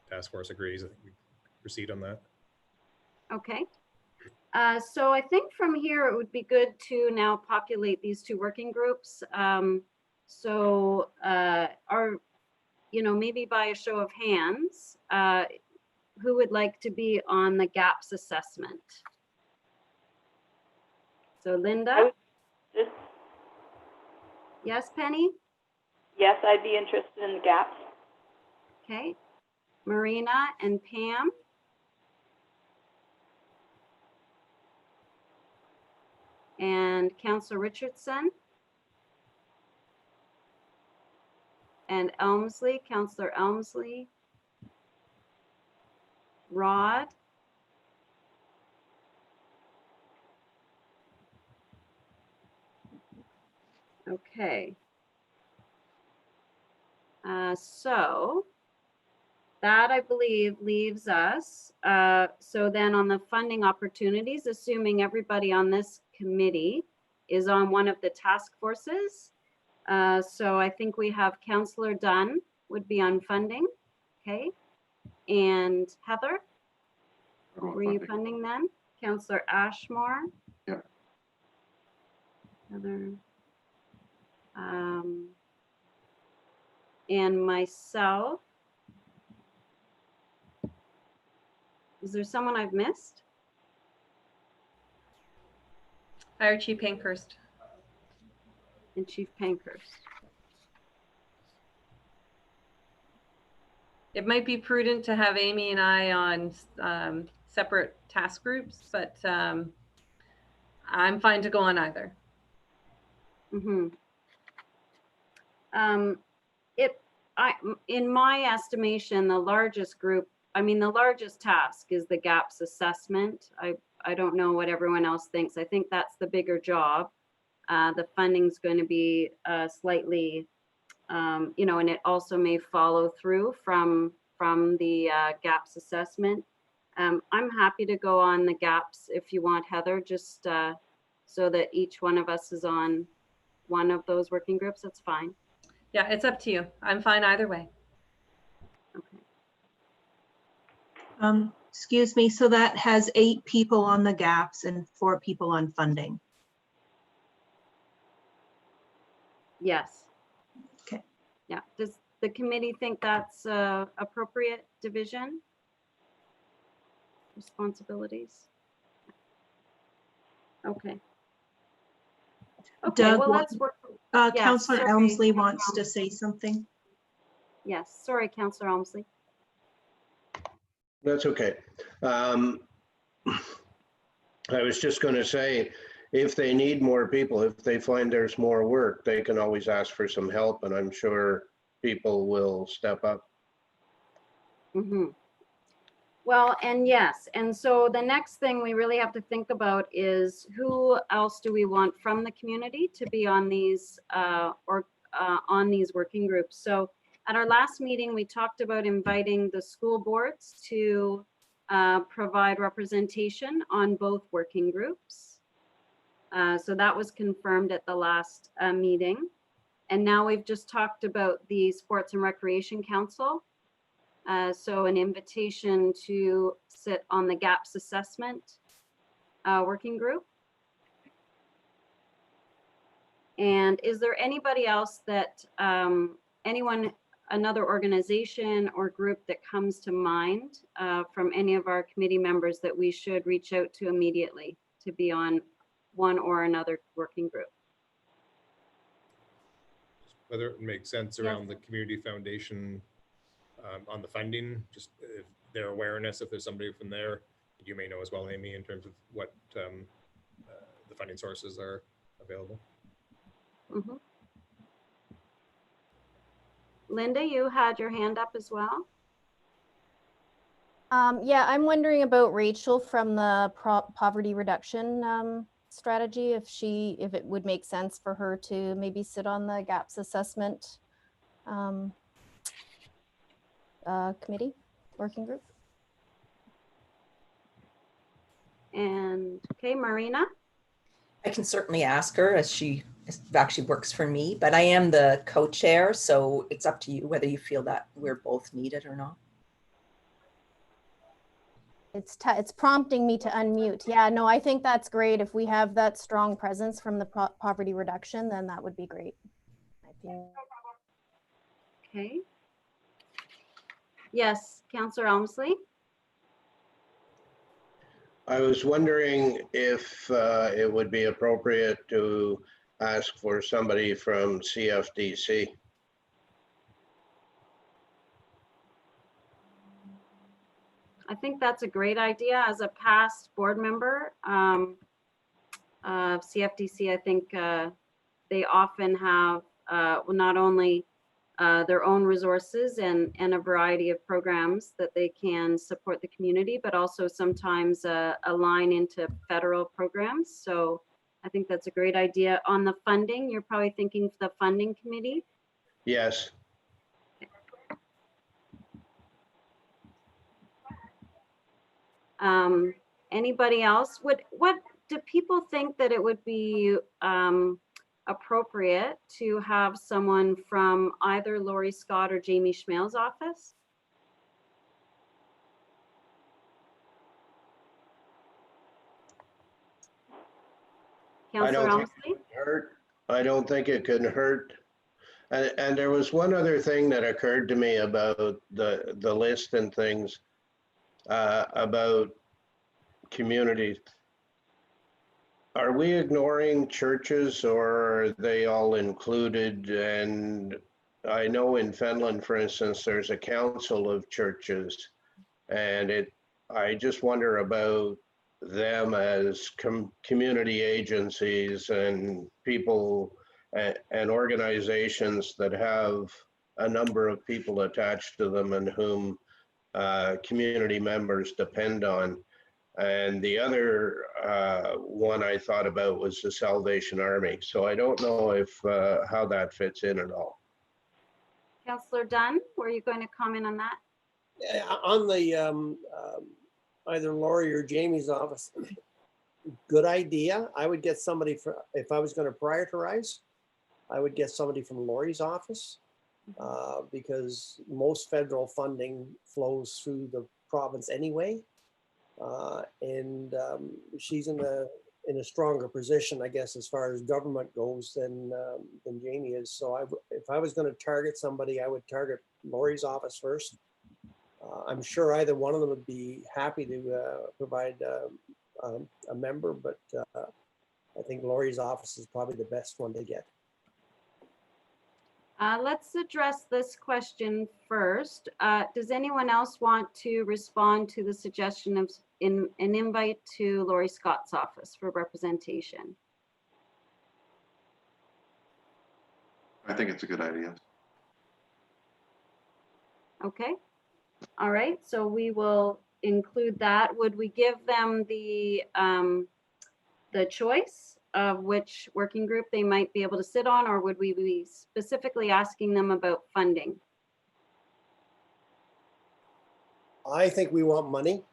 Speaker 6: task force agrees, I think we proceed on that.
Speaker 1: Okay. So I think from here, it would be good to now populate these two working groups. Maybe by a show of hands, who would like to be on the gaps assessment? So Linda? Yes, Penny?
Speaker 4: Yes, I'd be interested in the gaps.
Speaker 1: Okay. Marina and Pam? And Councillor Richardson? And Elmsley, Councillor Elmsley? Rod? Okay. So that, I believe, leaves us. So then on the funding opportunities, assuming everybody on this committee is on one of the task forces. So I think we have Councillor Dunn would be on funding. Okay. And Heather? Were you funding then? Councillor Ashmore?
Speaker 7: Yeah.
Speaker 1: Heather. And myself. Is there someone I've missed?
Speaker 8: Fire Chief Pankhurst.
Speaker 1: And Chief Pankhurst.
Speaker 8: It might be prudent to have Amy and I on separate task groups, but I'm fine to go on either.
Speaker 1: In my estimation, the largest group, the largest task is the gaps assessment. I don't know what everyone else thinks. I think that's the bigger job. The funding's going to be slightly, and it also may follow through from the gaps assessment. I'm happy to go on the gaps if you want, Heather, just so that each one of us is on one of those working groups. That's fine.
Speaker 8: Yeah, it's up to you. I'm fine either way.
Speaker 1: Okay.
Speaker 5: Excuse me, so that has 8 people on the gaps and 4 people on funding.
Speaker 1: Yes.
Speaker 5: Okay.
Speaker 1: Yeah. Does the committee think that's appropriate division? Responsibilities? Okay. Okay,
Speaker 5: Doug,
Speaker 1: well, let's work.
Speaker 5: Councillor
Speaker 1: sorry.
Speaker 5: Elmsley wants to say something.
Speaker 1: Yes, sorry, Councillor Elmsley.
Speaker 3: That's okay. I was just going to say, if they need more people, if they find there's more work, they can always ask for some help, and I'm sure people will step up.
Speaker 1: Well, and yes, and so the next thing we really have to think about is who else do we want from the community to be on these on these working groups. So at our last meeting, we talked about inviting the school boards to provide representation on both working groups. So that was confirmed at the last meeting. And now we've just talked about the Sports and Recreation Council. So an invitation to sit on the gaps assessment working group. And is there anybody else that, another organization or group that comes to mind from any of our committee members that we should reach out to immediately to be on one or another working group?
Speaker 6: Whether it makes sense around the community foundation on the funding, just their awareness, if there's somebody from there, you may know as well, Amy, in terms of what the funding sources are available.
Speaker 1: Linda, you had your hand up as well.
Speaker 10: Yeah, I'm wondering about Rachel from the poverty reduction strategy, if it would make sense for her to maybe sit on the gaps assessment committee, working group.
Speaker 1: And okay, Marina?
Speaker 9: I can certainly ask her, as she actually works for me, but I am the co-chair, so it's up to you whether you feel that we're both needed or not.
Speaker 10: It's prompting me to unmute. Yeah, no, I think that's great. If we have that strong presence from the poverty reduction, then that would be great. I think.
Speaker 1: Okay. Yes, Councillor Elmsley?
Speaker 3: I was wondering if it would be appropriate to ask for somebody from CFDC.
Speaker 1: I think that's a great idea. As a past board member of CFDC, I think they often have not only their own resources and a variety of programs that they can support the community, but also sometimes align into federal programs. So I think that's a great idea. On the funding, you're probably thinking the funding committee?
Speaker 3: Yes.
Speaker 1: Anybody else? What do people think that it would be appropriate to have someone from either Lori Scott or Jamie Schmale's office? Councillor Elmsley?
Speaker 3: I don't think it could hurt. And there was one other thing that occurred to me about the list and things about communities. Are we ignoring churches, or are they all included? And I know in Finland, for instance, there's a council of churches, and I just wonder about them as community agencies and people and organizations that have a number of people attached to them and whom community members depend on. And the other one I thought about was the Salvation Army. So I don't know if how that fits in at all.
Speaker 1: Councillor Dunn, were you going to comment on that?
Speaker 13: Yeah, on the either Lori or Jamie's office, good idea. I would get somebody if I was going to prioritize, I would get somebody from Lori's office because most federal funding flows through the province anyway. And she's in a stronger position, I guess, as far as government goes than Jamie is. So if I was going to target somebody, I would target Lori's office first. I'm sure either one of them would be happy to provide a member, but I think Lori's office is probably the best one to get.
Speaker 1: Let's address this question first. Does anyone else want to respond to the suggestion of an invite to Lori Scott's office for representation?
Speaker 7: I think it's a good idea.
Speaker 1: Okay. All right. So we will include that. Would we give them the choice of which working group they might be able to sit on, or would we be specifically asking them about funding?
Speaker 13: I think we want money.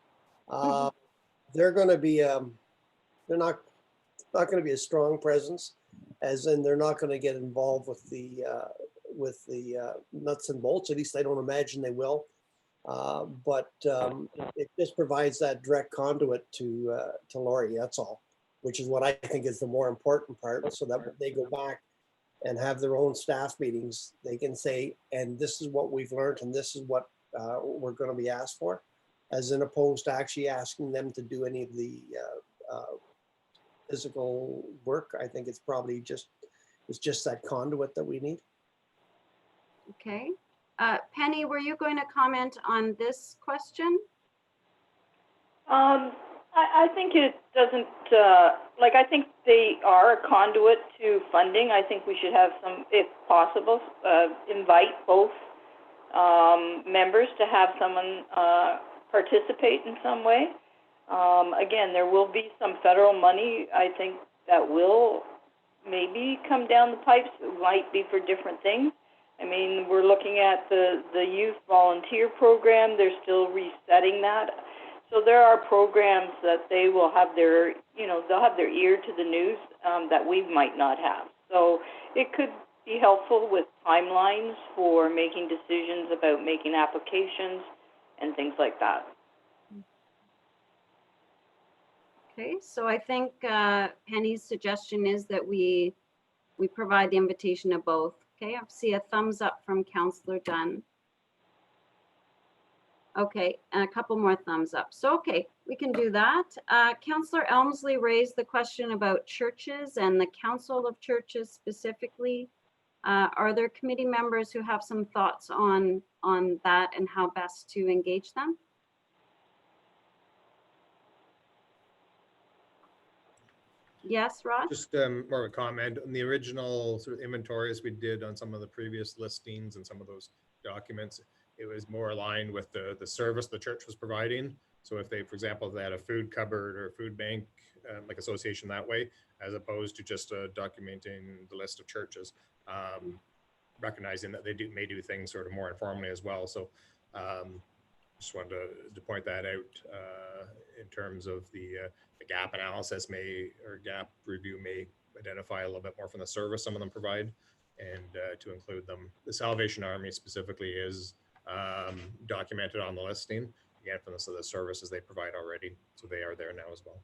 Speaker 13: They're going to be, they're not going to be a strong presence, as in they're not going to get involved with the nuts and bolts. At least I don't imagine they will. But it just provides that direct conduit to Lori. That's all. Which is what I think is the more important part, so that when they go back and have their own staff meetings, they can say, and this is what we've learned, and this is what we're going to be asked for, as in opposed to actually asking them to do any of the physical work. I think it's probably just that conduit that we need.
Speaker 1: Okay. Penny, were you going to comment on this question?
Speaker 4: I think it doesn't, I think they are a conduit to funding. I think we should have some, if possible, invite both members to have someone participate in some way. Again, there will be some federal money, I think, that will maybe come down the pipes. It might be for different things. I mean, we're looking at the youth volunteer program. They're still resetting that. So there are programs that they will have their, they'll have their ear to the news that we might not have. So it could be helpful with timelines for making decisions about making applications and things like that.
Speaker 1: Okay, so I think Penny's suggestion is that we provide the invitation to both. Okay, I see a thumbs up from Councillor Dunn. Okay, and a couple more thumbs up. So, okay, we can do that. Councillor Elmsley raised the question about churches and the Council of Churches specifically. Are there committee members who have some thoughts on that and how best to engage them? Yes, Rod?
Speaker 6: Just more of a comment on the original sort of inventories we did on some of the previous listings and some of those documents. It was more aligned with the service the church was providing. So if they, for example, if they had a food cupboard or a food bank, like association that way, as opposed to just documenting the list of churches, recognizing that they may do things sort of more informally as well. So just wanted to point that out in terms of the gap analysis or gap review may identify a little bit more from the service some of them provide, and to include them. The Salvation Army specifically is documented on the listing, again, from the services they provide already. So they are there now as well.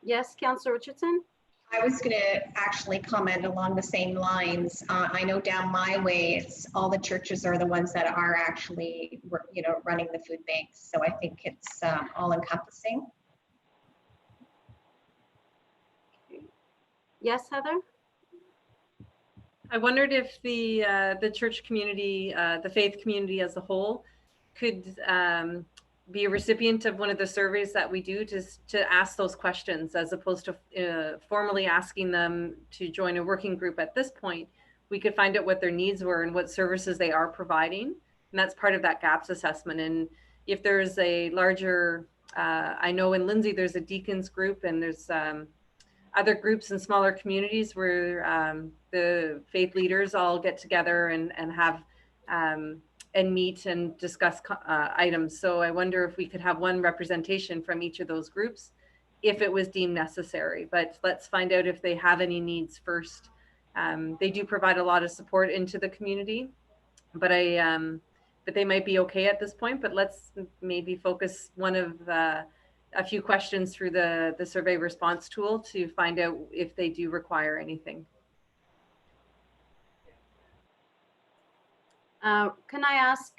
Speaker 1: Yes, Councillor Richardson?
Speaker 11: I was going to actually comment along the same lines. I know down my way, it's all the churches are the ones that are actually, running the food banks. So I think it's all encompassing.
Speaker 1: Yes, Heather?
Speaker 8: I wondered if the church community, the faith community as a whole, could be a recipient of one of the surveys that we do to ask those questions, as opposed to formally asking them to join a working group at this point. We could find out what their needs were and what services they are providing. And that's part of that gaps assessment. And if there's a larger, I know in Lindsay, there's a deacons group, and there's other groups in smaller communities where the faith leaders all get together and have and meet and discuss items. So I wonder if we could have one representation from each of those groups if it was deemed necessary. But let's find out if they have any needs first. They do provide a lot of support into the community, but they might be okay at this point. But let's maybe focus one of a few questions through the survey response tool to find out if they do require anything.
Speaker 1: Can I ask,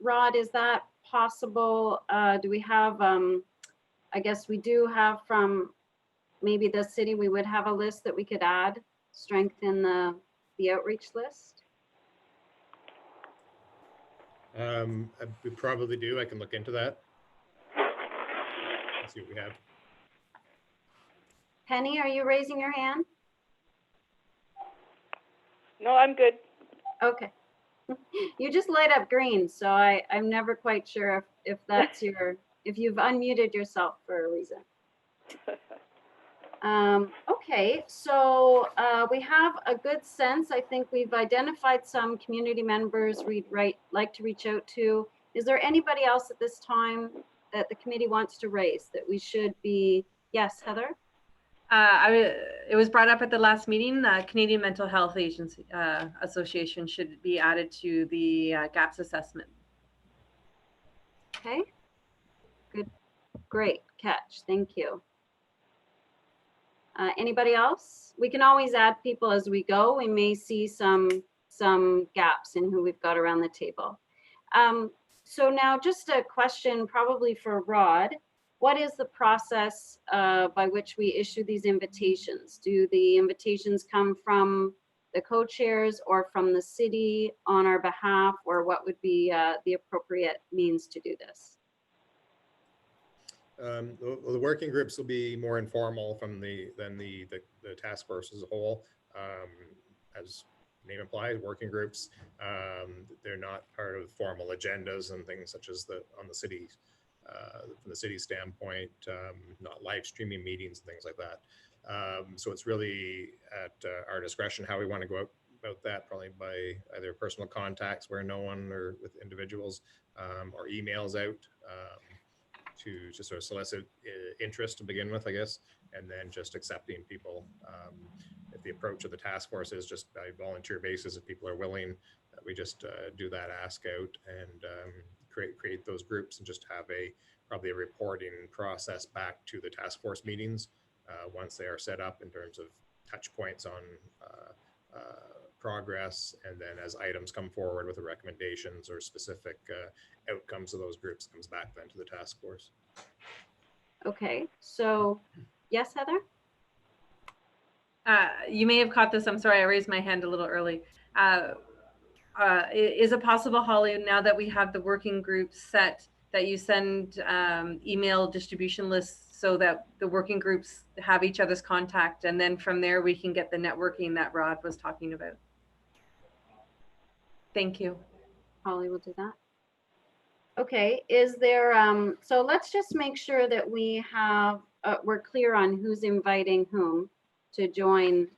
Speaker 1: Rod, is that possible? Do we have, I guess we do have from maybe the city, we would have a list that we could add, strengthen the outreach list?
Speaker 6: We probably do. I can look into that. Let's see what we have.
Speaker 1: Penny, are you raising your hand?
Speaker 4: No, I'm good.
Speaker 1: Okay. You just light up green, so I'm never quite sure if that's if you've unmuted yourself for a reason. Okay, so we have a good sense. I think we've identified some community members we'd like to reach out to. Is there anybody else at this time that the committee wants to raise that we should be? Yes, Heather?
Speaker 8: It was brought up at the last meeting. Canadian Mental Health Agency Association should be added to the gaps assessment.
Speaker 1: Okay, good, great catch. Thank you. Anybody else? We can always add people as we go. We may see some gaps in who we've got around the table. So now just a question probably for Rod. What is the process by which we issue these invitations? Do the invitations come from the co-chairs or from the city on our behalf, or what would be the appropriate means to do this?
Speaker 6: The working groups will be more informal than the task force as a whole. As the name implies, working groups, they're not part of formal agendas and things such as on the city from the city standpoint, not live streaming meetings and things like that. So it's really at our discretion how we want to go about that, probably by either personal contacts where no one or with individuals, or emails out to just sort of solicit interest to begin with, I guess, and then just accepting people. If the approach of the task force is just by volunteer basis, if people are willing, we just do that ask out and create those groups and just have probably a reporting process back to the task force meetings once they are set up in terms of touch points on progress, and then as items come forward with the recommendations or specific outcomes of those groups, comes back then to the task force.
Speaker 1: Okay, so yes, Heather?
Speaker 8: You may have caught this. I'm sorry, I raised my hand a little early. Is it possible, Holly, now that we have the working group set, that you send email distribution lists so that the working groups have each other's contact, and then from there we can get the networking that Rod was talking about? Thank you.
Speaker 1: Holly will do that. Okay, is there, so let's just make sure that we have, we're clear on who's inviting whom to join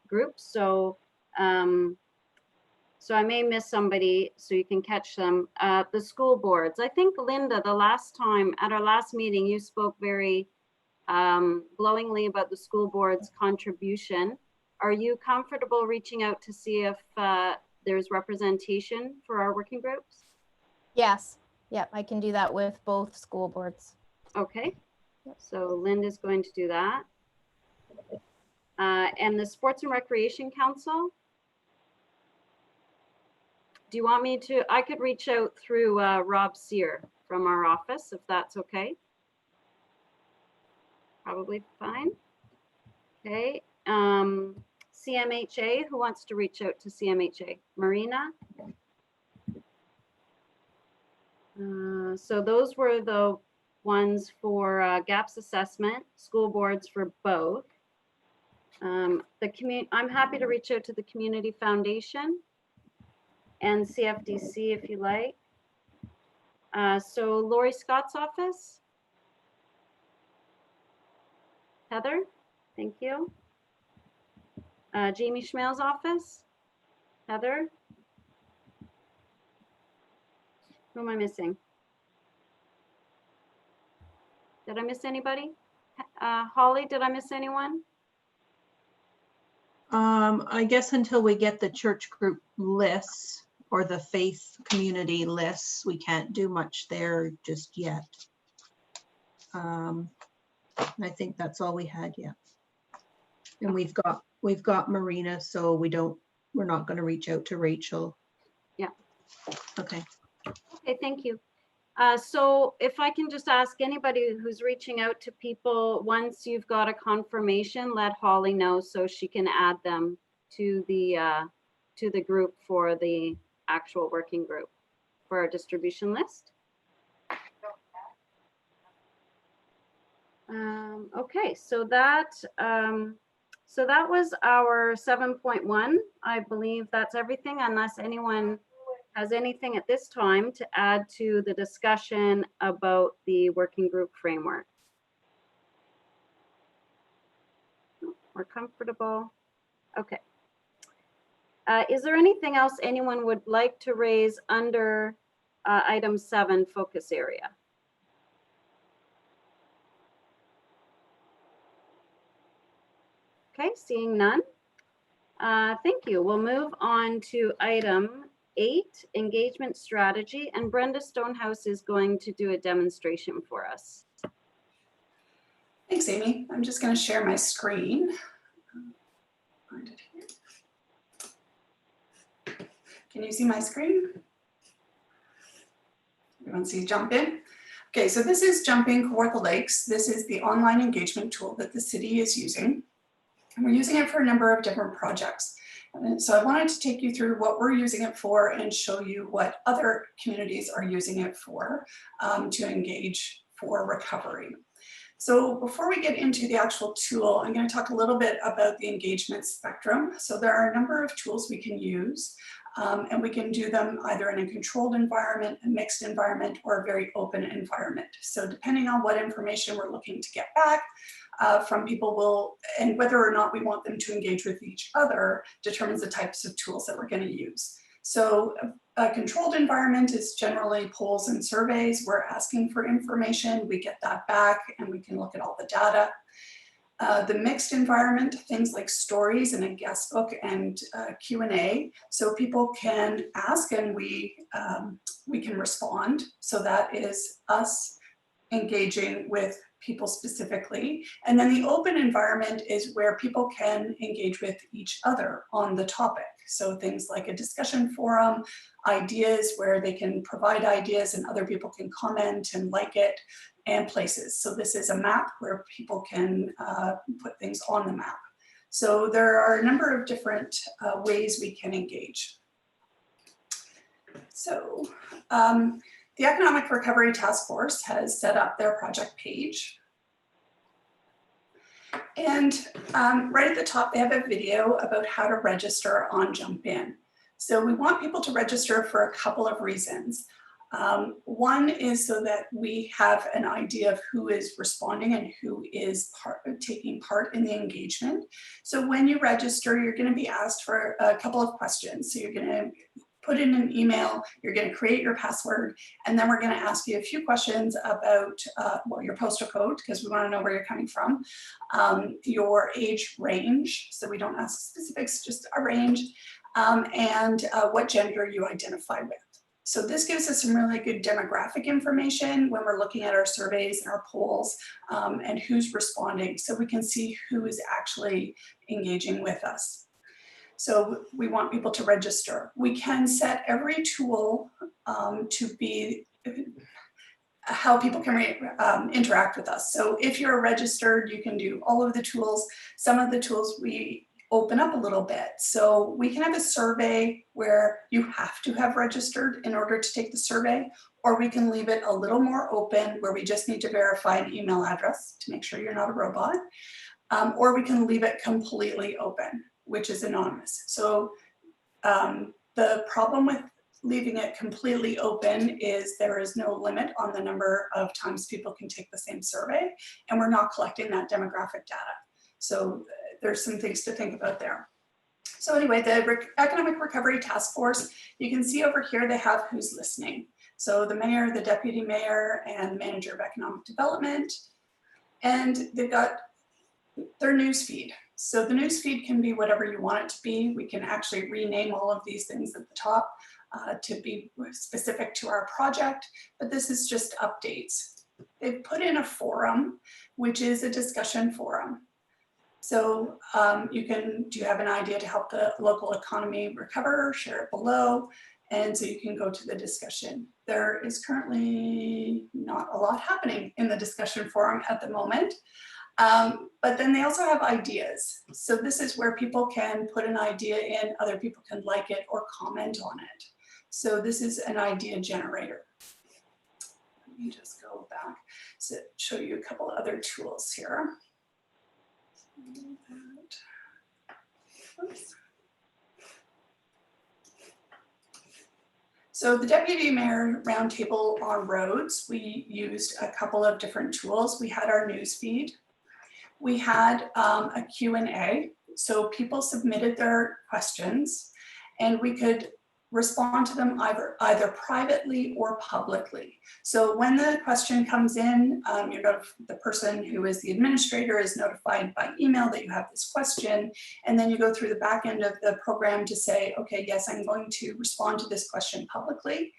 Speaker 1: groups. So, so I may miss somebody, so you can catch them. The school boards. I think, Linda, the last time at our last meeting, you spoke very glowingly about the school board's contribution. Are you comfortable reaching out to see if there's representation for our working groups?
Speaker 10: Yes. Yep. I can do that with both school boards.
Speaker 1: Okay. So Linda's going to do that. And the Sports and Recreation Council. Do you want me to? I could reach out through Rob Sear from our office, if that's okay. Probably fine. Okay. CMHA, who wants to reach out to CMHA? Marina? So those were the ones for gaps assessment, school boards for both. I'm happy to reach out to the Community Foundation and CFDC if you like. So Lori Scott's office. Heather, thank you. Jamie Schmel's office. Heather. Who am I missing? Did I miss anybody? Holly, did I miss anyone?
Speaker 5: I guess until we get the church group lists or the faith community lists, we can't do much there just yet. I think that's all we had yet. And we've got Marina, so we're not going to reach out to Rachel.
Speaker 1: Yeah.
Speaker 5: Okay.
Speaker 1: Okay, thank you. So if I can just ask anybody who's reaching out to people, once you've got a confirmation, let Holly know so she can add them to the group for the actual working group for our distribution list. Okay, so that was our 7.1. I believe that's everything, unless anyone has anything at this time to add to the discussion about the working group framework. We're comfortable. Okay. Is there anything else anyone would like to raise under item 7, focus area? Okay, seeing none. Thank you. We'll move on to item 8, engagement strategy, and Brenda Stonehouse is going to do a demonstration for us.
Speaker 14: Thanks, Amy. I'm just going to share my screen. Find it here. Can you see my screen? Everyone see Jump In? Okay, so this is Jump In Kawartha Lakes. This is the online engagement tool that the city is using. And we're using it for a number of different projects. And so I wanted to take you through what we're using it for and show you what other communities are using it for to engage for recovery. So before we get into the actual tool, I'm going to talk a little bit about the engagement spectrum. So there are a number of tools we can use. And we can do them either in a controlled environment, a mixed environment, or a very open environment. So depending on what information we're looking to get back from people and whether or not we want them to engage with each other determines the types of tools that we're going to use. So a controlled environment is generally polls and surveys. We're asking for information, we get that back, and we can look at all the data. The mixed environment, things like stories and a guest book and Q&A, so people can ask and we can respond. So that is us engaging with people specifically. And then the open environment is where people can engage with each other on the topic. So things like a discussion forum, ideas where they can provide ideas and other people can comment and like it, and places. So this is a map where people can put things on the map. So there are a number of different ways we can engage. So the Economic Recovery Task Force has set up their project page. And right at the top, they have a video about how to register on Jump In. So we want people to register for a couple of reasons. One is so that we have an idea of who is responding and who is taking part in the engagement. So when you register, you're going to be asked for a couple of questions. So you're going to put in an email, you're going to create your password, and then we're going to ask you a few questions about well, your postal code, because we want to know where you're coming from, your age range, so we don't ask specifics, just a range, and what gender you identify with. So this gives us some really good demographic information when we're looking at our surveys and our polls and who's responding, so we can see who is actually engaging with us. So we want people to register. We can set every tool to be how people can interact with us. So if you're registered, you can do all of the tools. Some of the tools we open up a little bit. So we can have a survey where you have to have registered in order to take the survey, or we can leave it a little more open where we just need to verify an email address to make sure you're not a robot, or we can leave it completely open, which is anonymous. So the problem with leaving it completely open is there is no limit on the number of times people can take the same survey, and we're not collecting that demographic data. So there's some things to think about there. So anyway, the Economic Recovery Task Force, you can see over here they have who's listening. So the mayor, the deputy mayor, and manager of economic development, and they've got their news feed. So the news feed can be whatever you want it to be. We can actually rename all of these things at the top to be specific to our project, but this is just updates. They've put in a forum, which is a discussion forum. So do you have an idea to help the local economy recover? Share it below. And so you can go to the discussion. There is currently not a lot happening in the discussion forum at the moment. But then they also have ideas. So this is where people can put an idea in, other people can like it or comment on it. So this is an idea generator. Let me just go back to show you a couple other tools here. Oops. So the Deputy Mayor Roundtable on Roads, we used a couple of different tools. We had our news feed. We had a Q&A. So people submitted their questions and we could respond to them either privately or publicly. So when the question comes in, the person who is the administrator is notified by email that you have this question, and then you go through the back end of the program to say, okay, yes, I'm going to respond to this question publicly.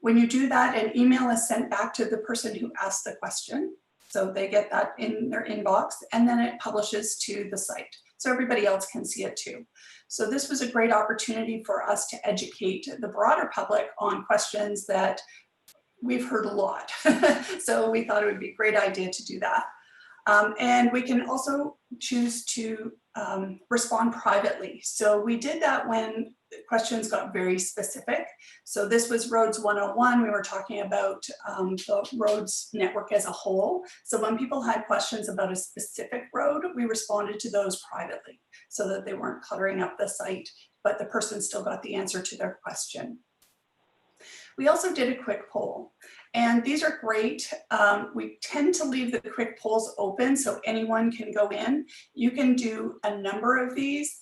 Speaker 14: When you do that, an email is sent back to the person who asked the question. So they get that in their inbox, and then it publishes to the site. So everybody else can see it too. So this was a great opportunity for us to educate the broader public on questions that we've heard a lot. So we thought it would be a great idea to do that. And we can also choose to respond privately. So we did that when questions got very specific. So this was Roads 101. We were talking about the roads network as a whole. So when people had questions about a specific road, we responded to those privately so that they weren't cluttering up the site. but the person still got the answer to their question. We also did a quick poll, and these are great. We tend to leave the quick polls open so anyone can go in. You can do a number of these,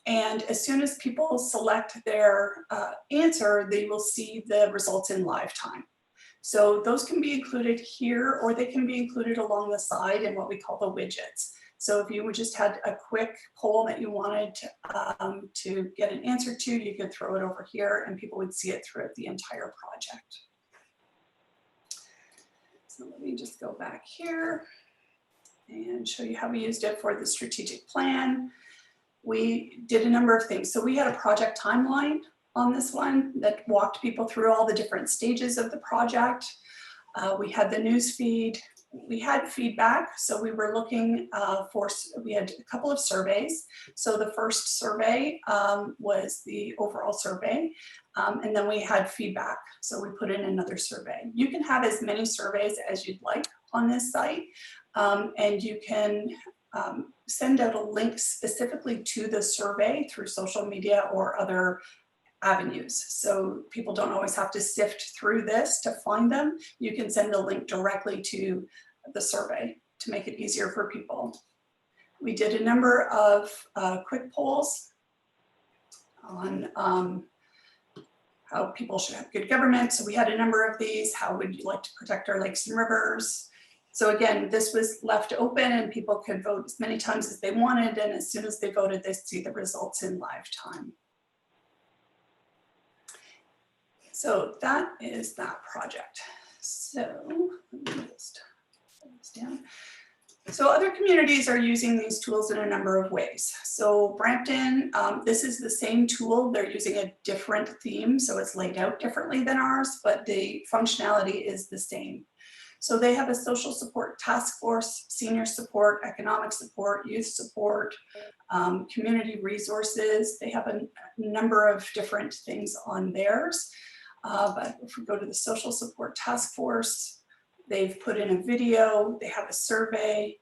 Speaker 14: and as soon as people select their answer, they will see the results in live time. So those can be included here, or they can be included along the side in what we call the widgets. So if you just had a quick poll that you wanted to get an answer to, you could throw it over here and people would see it throughout the entire project. So let me just go back here and show you how we used it for the strategic plan. We did a number of things. So we had a project timeline on this one that walked people through all the different stages of the project. We had the news feed. We had feedback, so we were looking we had a couple of surveys. So the first survey was the overall survey, and then we had feedback. So we put in another survey. You can have as many surveys as you'd like on this site, and you can send out a link specifically to the survey through social media or other avenues. So people don't always have to sift through this to find them. You can send a link directly to the survey to make it easier for people. We did a number of quick polls on how people should have good government. So we had a number of these. How would you like to protect our lakes and rivers? So again, this was left open and people could vote as many times as they wanted. And as soon as they voted, they see the results in live time. So that is that project. So let me just put this down. So other communities are using these tools in a number of ways. So Brampton, this is the same tool. They're using a different theme, so it's laid out differently than ours, but the functionality is the same. So they have a social support task force, senior support, economic support, youth support, community resources. They have a number of different things on theirs. But if we go to the social support task force, they've put in a video, they have a survey,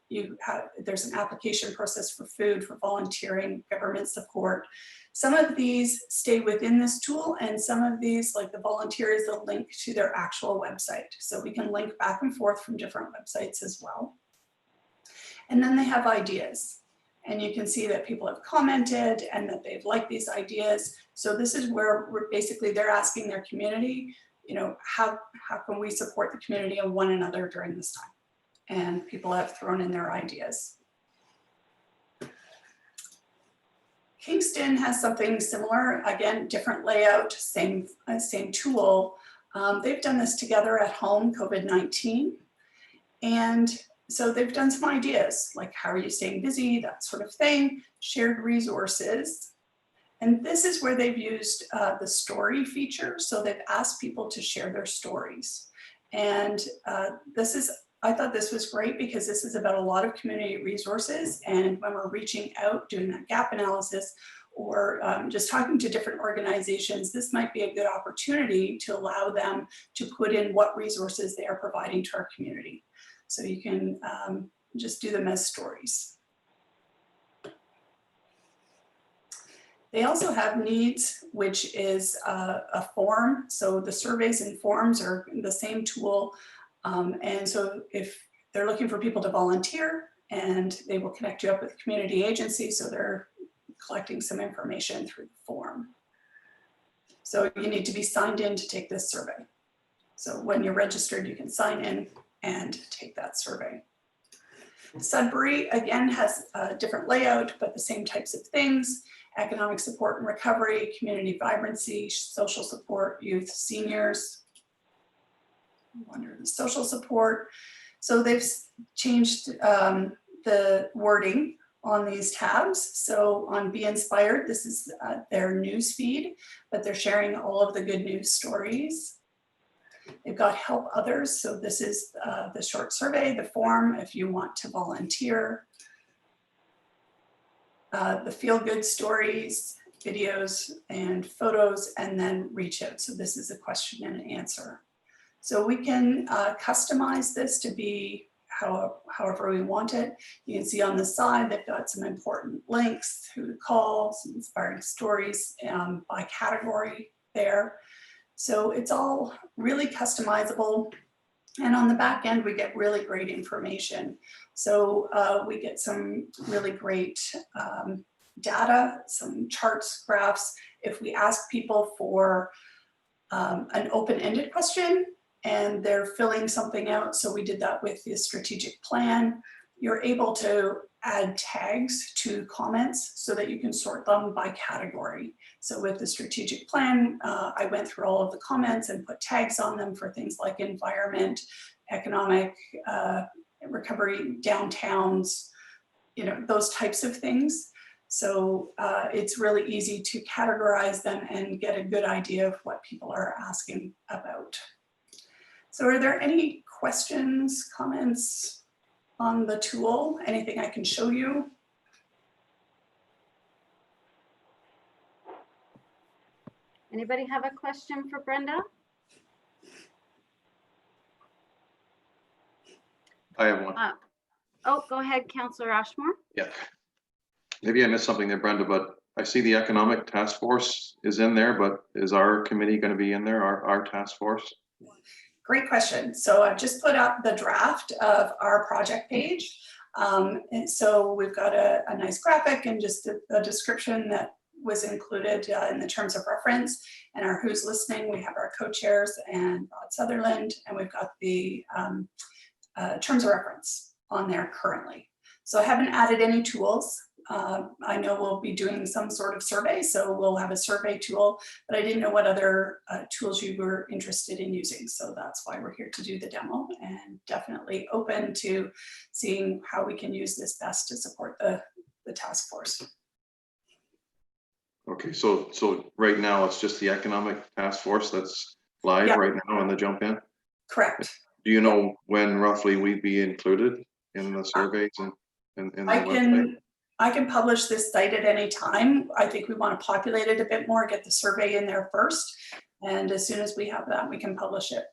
Speaker 14: there's an application process for food, for volunteering, government support. Some of these stay within this tool, and some of these, like the volunteer, is a link to their actual website. So we can link back and forth from different websites as well. And then they have ideas. And you can see that people have commented and that they've liked these ideas. So this is where they're asking their community, you know, how can we support the community and one another during this time? And people have thrown in their ideas. Kingston has something similar, again, different layout, same tool. They've done this together at home, COVID-19. And so they've done some ideas, like how are you staying busy, that sort of thing, shared resources. And this is where they've used the story feature. So they've asked people to share their stories. And I thought this was great because this is about a lot of community resources. And when we're reaching out, doing that gap analysis, or just talking to different organizations, this might be a good opportunity to allow them to put in what resources they are providing to our community. So you can just do them as stories. They also have needs, which is a form. So the surveys and forms are the same tool. And so if they're looking for people to volunteer, and they will connect you up with community agencies, so they're collecting some information through the form. So you need to be signed in to take this survey. So when you're registered, you can sign in and take that survey. Sudbury, again, has a different layout, but the same types of things: economic support and recovery, community vibrancy, social support, youth, seniors. Under the social support. So they've changed the wording on these tabs. So on Be Inspired, this is their news feed, but they're sharing all of the good news stories. They've got Help Others. So this is the short survey, the form if you want to volunteer. The feel good stories, videos and photos, and then reach out. So this is a question and an answer. So we can customize this to be however we want it. You can see on the side, they've got some important links, who to call, some inspiring stories by category there. So it's all really customizable. And on the back end, we get really great information. So we get some really great data, some charts, graphs. If we ask people for an open-ended question and they're filling something out, so we did that with the strategic plan, you're able to add tags to comments so that you can sort them by category. So with the strategic plan, I went through all of the comments and put tags on them for things like environment, economic recovery, downtowns, you know, those types of things. So it's really easy to categorize them and get a good idea of what people are asking about. So are there any questions, comments on the tool? Anything I can show you?
Speaker 1: Anybody have a question for Brenda?
Speaker 7: I have one.
Speaker 1: Oh, go ahead, Councillor Ashmore.
Speaker 7: Yeah. Maybe I missed something there, Brenda, but I see the economic task force is in there, but is our committee going to be in there, our task force?
Speaker 14: Great question. So I've just put up the draft of our project page. And so we've got a nice graphic and just a description that was included in the terms of reference. And our who's listening, we have our co-chairs and Rod Sutherland, and we've got the terms of reference on there currently. So I haven't added any tools. I know we'll be doing some sort of survey, so we'll have a survey tool, but I didn't know what other tools you were interested in using. So that's why we're here to do the demo, and definitely open to seeing how we can use this best to support the task force.
Speaker 7: Okay, so right now it's just the economic task force that's live right now in the jump in?
Speaker 14: Correct.
Speaker 7: Do you know when roughly we'd be included in the surveys and in the website?
Speaker 14: I can publish this site at any time. I think we want to populate it a bit more, get the survey in there first. And as soon as we have that, we can publish it.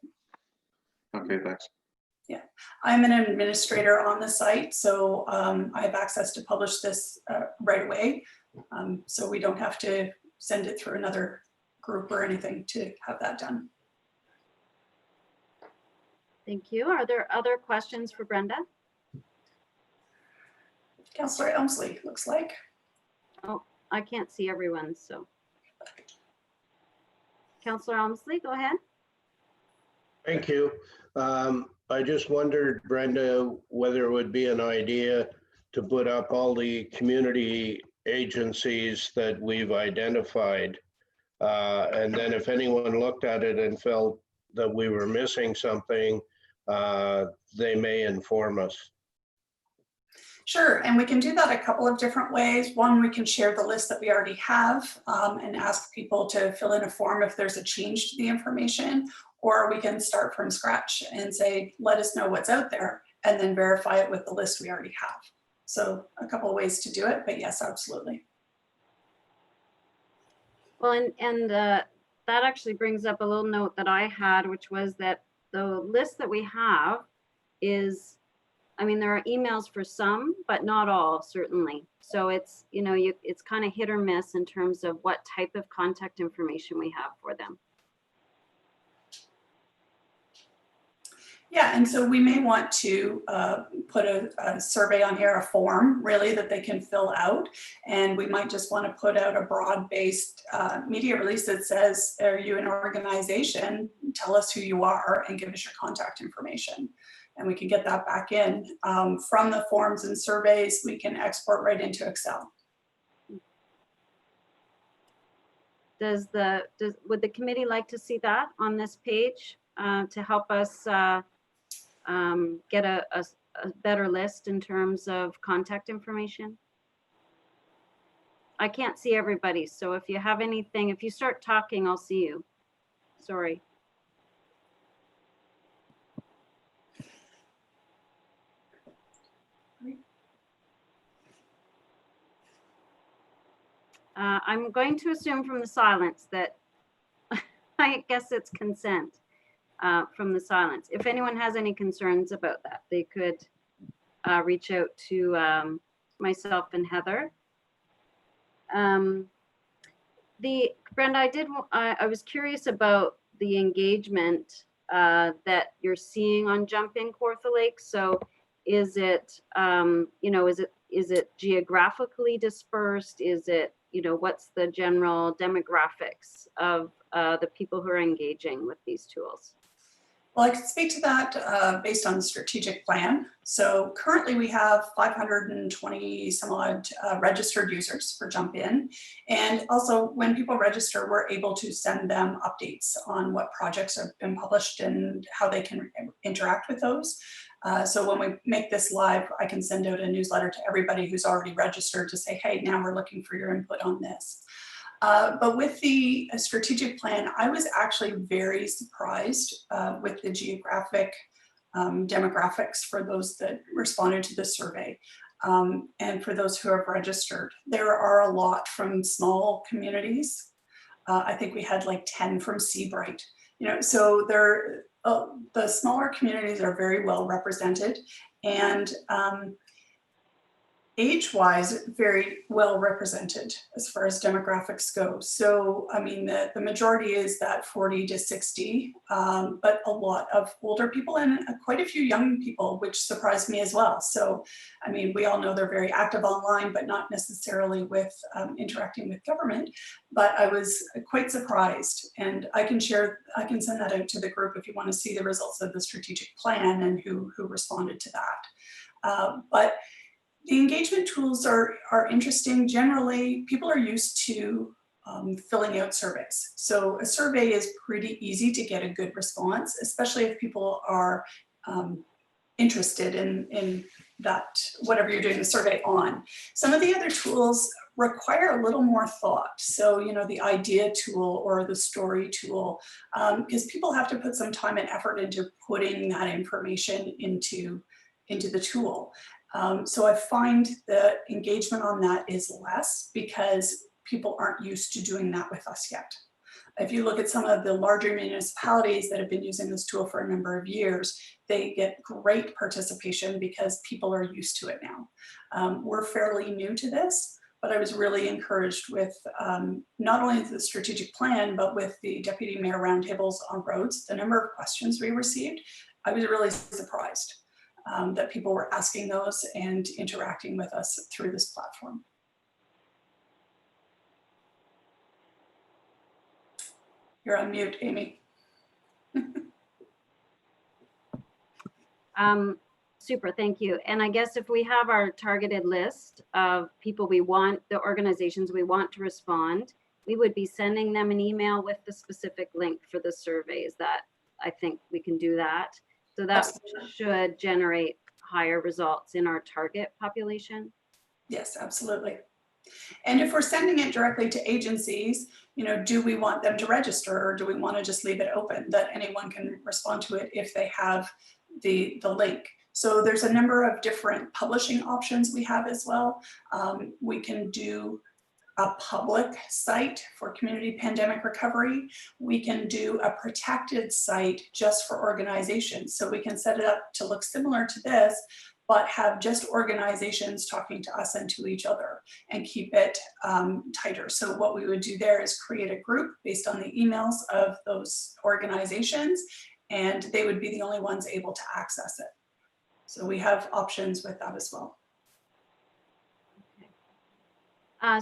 Speaker 7: Okay, thanks.
Speaker 14: Yeah, I'm an administrator on the site, so I have access to publish this right away. So we don't have to send it through another group or anything to have that done.
Speaker 1: Thank you. Are there other questions for Brenda?
Speaker 14: Councillor Elmsley, looks like.
Speaker 1: Oh, I can't see everyone, so. Councillor Elmsley, go ahead.
Speaker 3: Thank you. I just wondered, Brenda, whether it would be an idea to put up all the community agencies that we've identified. And then if anyone looked at it and felt that we were missing something, they may inform us.
Speaker 14: Sure, and we can do that a couple of different ways. One, we can share the list that we already have and ask people to fill in a form if there's a change to the information, or we can start from scratch and say, let us know what's out there, and then verify it with the list we already have. So a couple of ways to do it, but yes, absolutely.
Speaker 1: Well, and that actually brings up a little note that I had, which was that the list that we have is, I mean, there are emails for some, but not all, certainly. So it's, you know, it's kind of hit or miss in terms of what type of contact information we have for them.
Speaker 14: Yeah, and so we may want to put a survey on here, a form really that they can fill out. And we might just want to put out a broad-based media release that says, are you an organization? Tell us who you are and give us your contact information. And we can get that back in. From the forms and surveys, we can export right into Excel.
Speaker 1: Would the committee like to see that on this page to help us get a better list in terms of contact information? I can't see everybody, so if you have anything, if you start talking, I'll see you. Sorry. I'm going to assume from the silence that I guess it's consent. from the silence. If anyone has any concerns about that, they could reach out to myself and Heather. Brenda, I was curious about the engagement that you're seeing on Jumping Kawartha Lake. So is it, is it geographically dispersed? Is it, what's the general demographics of the people who are engaging with these tools?
Speaker 14: Well, I can speak to that based on the strategic plan. So currently we have 520 some odd registered users for Jump In. And also when people register, we're able to send them updates on what projects have been published and how they can interact with those. So when we make this live, I can send out a newsletter to everybody who's already registered to say, hey, now we're looking for your input on this. But with the strategic plan, I was actually very surprised with the geographic demographics for those that responded to the survey. And for those who have registered, there are a lot from small communities. I think we had like 10 from Seabright. So the smaller communities are very well represented, and age-wise, very well represented as far as demographics go. So, I mean, the majority is that 40 to 60, but a lot of older people and quite a few young people, which surprised me as well. So, I mean, we all know they're very active online, but not necessarily with interacting with government. But I was quite surprised, and I can send that out to the group if you want to see the results of the strategic plan and who responded to that. But the engagement tools are interesting. Generally, people are used to filling out surveys. So a survey is pretty easy to get a good response, especially if people are interested in that, whatever you're doing the survey on. Some of the other tools require a little more thought. So, the idea tool or the story tool, because people have to put some time and effort into putting that information into the tool. So I find the engagement on that is less because people aren't used to doing that with us yet. If you look at some of the larger municipalities that have been using this tool for a number of years, they get great participation because people are used to it now. We're fairly new to this, but I was really encouraged with not only the strategic plan, but with the Deputy Mayor Roundtables on roads, the number of questions we received. I was really surprised that people were asking those and interacting with us through this platform. You're on mute, Amy.
Speaker 1: Super, thank you. And I guess if we have our targeted list of people the organizations we want to respond, we would be sending them an email with the specific link for the surveys. That I think we can do that. So that
Speaker 14: Absolutely.
Speaker 1: should generate higher results in our target population.
Speaker 14: Yes, absolutely. And if we're sending it directly to agencies, do we want them to register, or do we want to just leave it open that anyone can respond to it if they have the link? So there's a number of different publishing options we have as well. We can do a public site for community pandemic recovery. We can do a protected site just for organizations. So we can set it up to look similar to this, but have just organizations talking to us and to each other and keep it tighter. So what we would do there is create a group based on the emails of those organizations, and they would be the only ones able to access it. So we have options with that as well.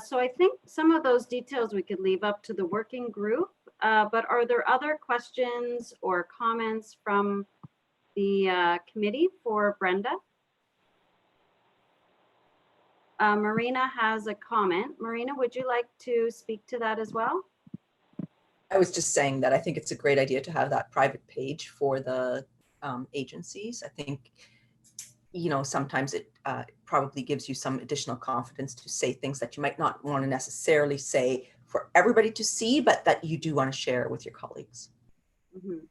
Speaker 1: So I think some of those details we could leave up to the working group, but are there other questions or comments from the committee for Brenda? Marina has a comment. Marina, would you like to speak to that as well?
Speaker 9: I was just saying that I think it's a great idea to have that private page for the agencies. I think, sometimes it probably gives you some additional confidence to say things that you might not want to necessarily say for everybody to see, but that you do want to share with your colleagues.
Speaker 1: Mm-hmm.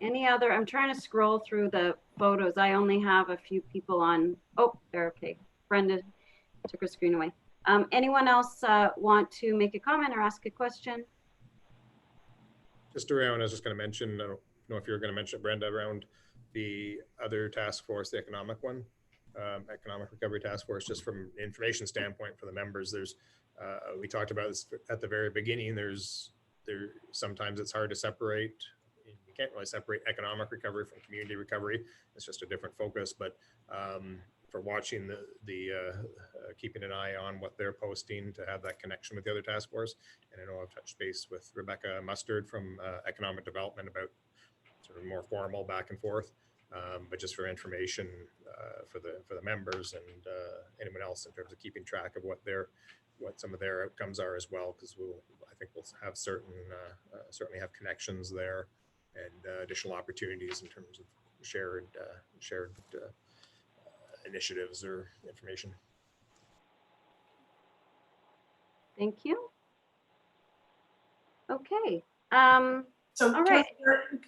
Speaker 1: Any other, I'm trying to scroll through the photos. I only have a few people on. Oh, they're okay. Brenda took her screen away. Anyone else want to make a comment or ask a question?
Speaker 6: Just around, I was just going to mention, I don't know if you're going to mention it, Brenda, around the other task force, the economic one, economic recovery task force, just from an information standpoint for the members. There's, we talked about this at the very beginning. Sometimes it's hard to separate. You can't really separate economic recovery from community recovery. It's just a different focus. But for watching keeping an eye on what they're posting to have that connection with the other task force. And I know I've touched base with Rebecca Mustard from Economic Development about sort of more formal back and forth, but just for information for the members and anyone else in terms of keeping track of what some of their outcomes are as well, because I think we'll have certainly have connections there and additional opportunities in terms of shared initiatives or information.
Speaker 1: Thank you. Okay.
Speaker 14: So,
Speaker 1: all right.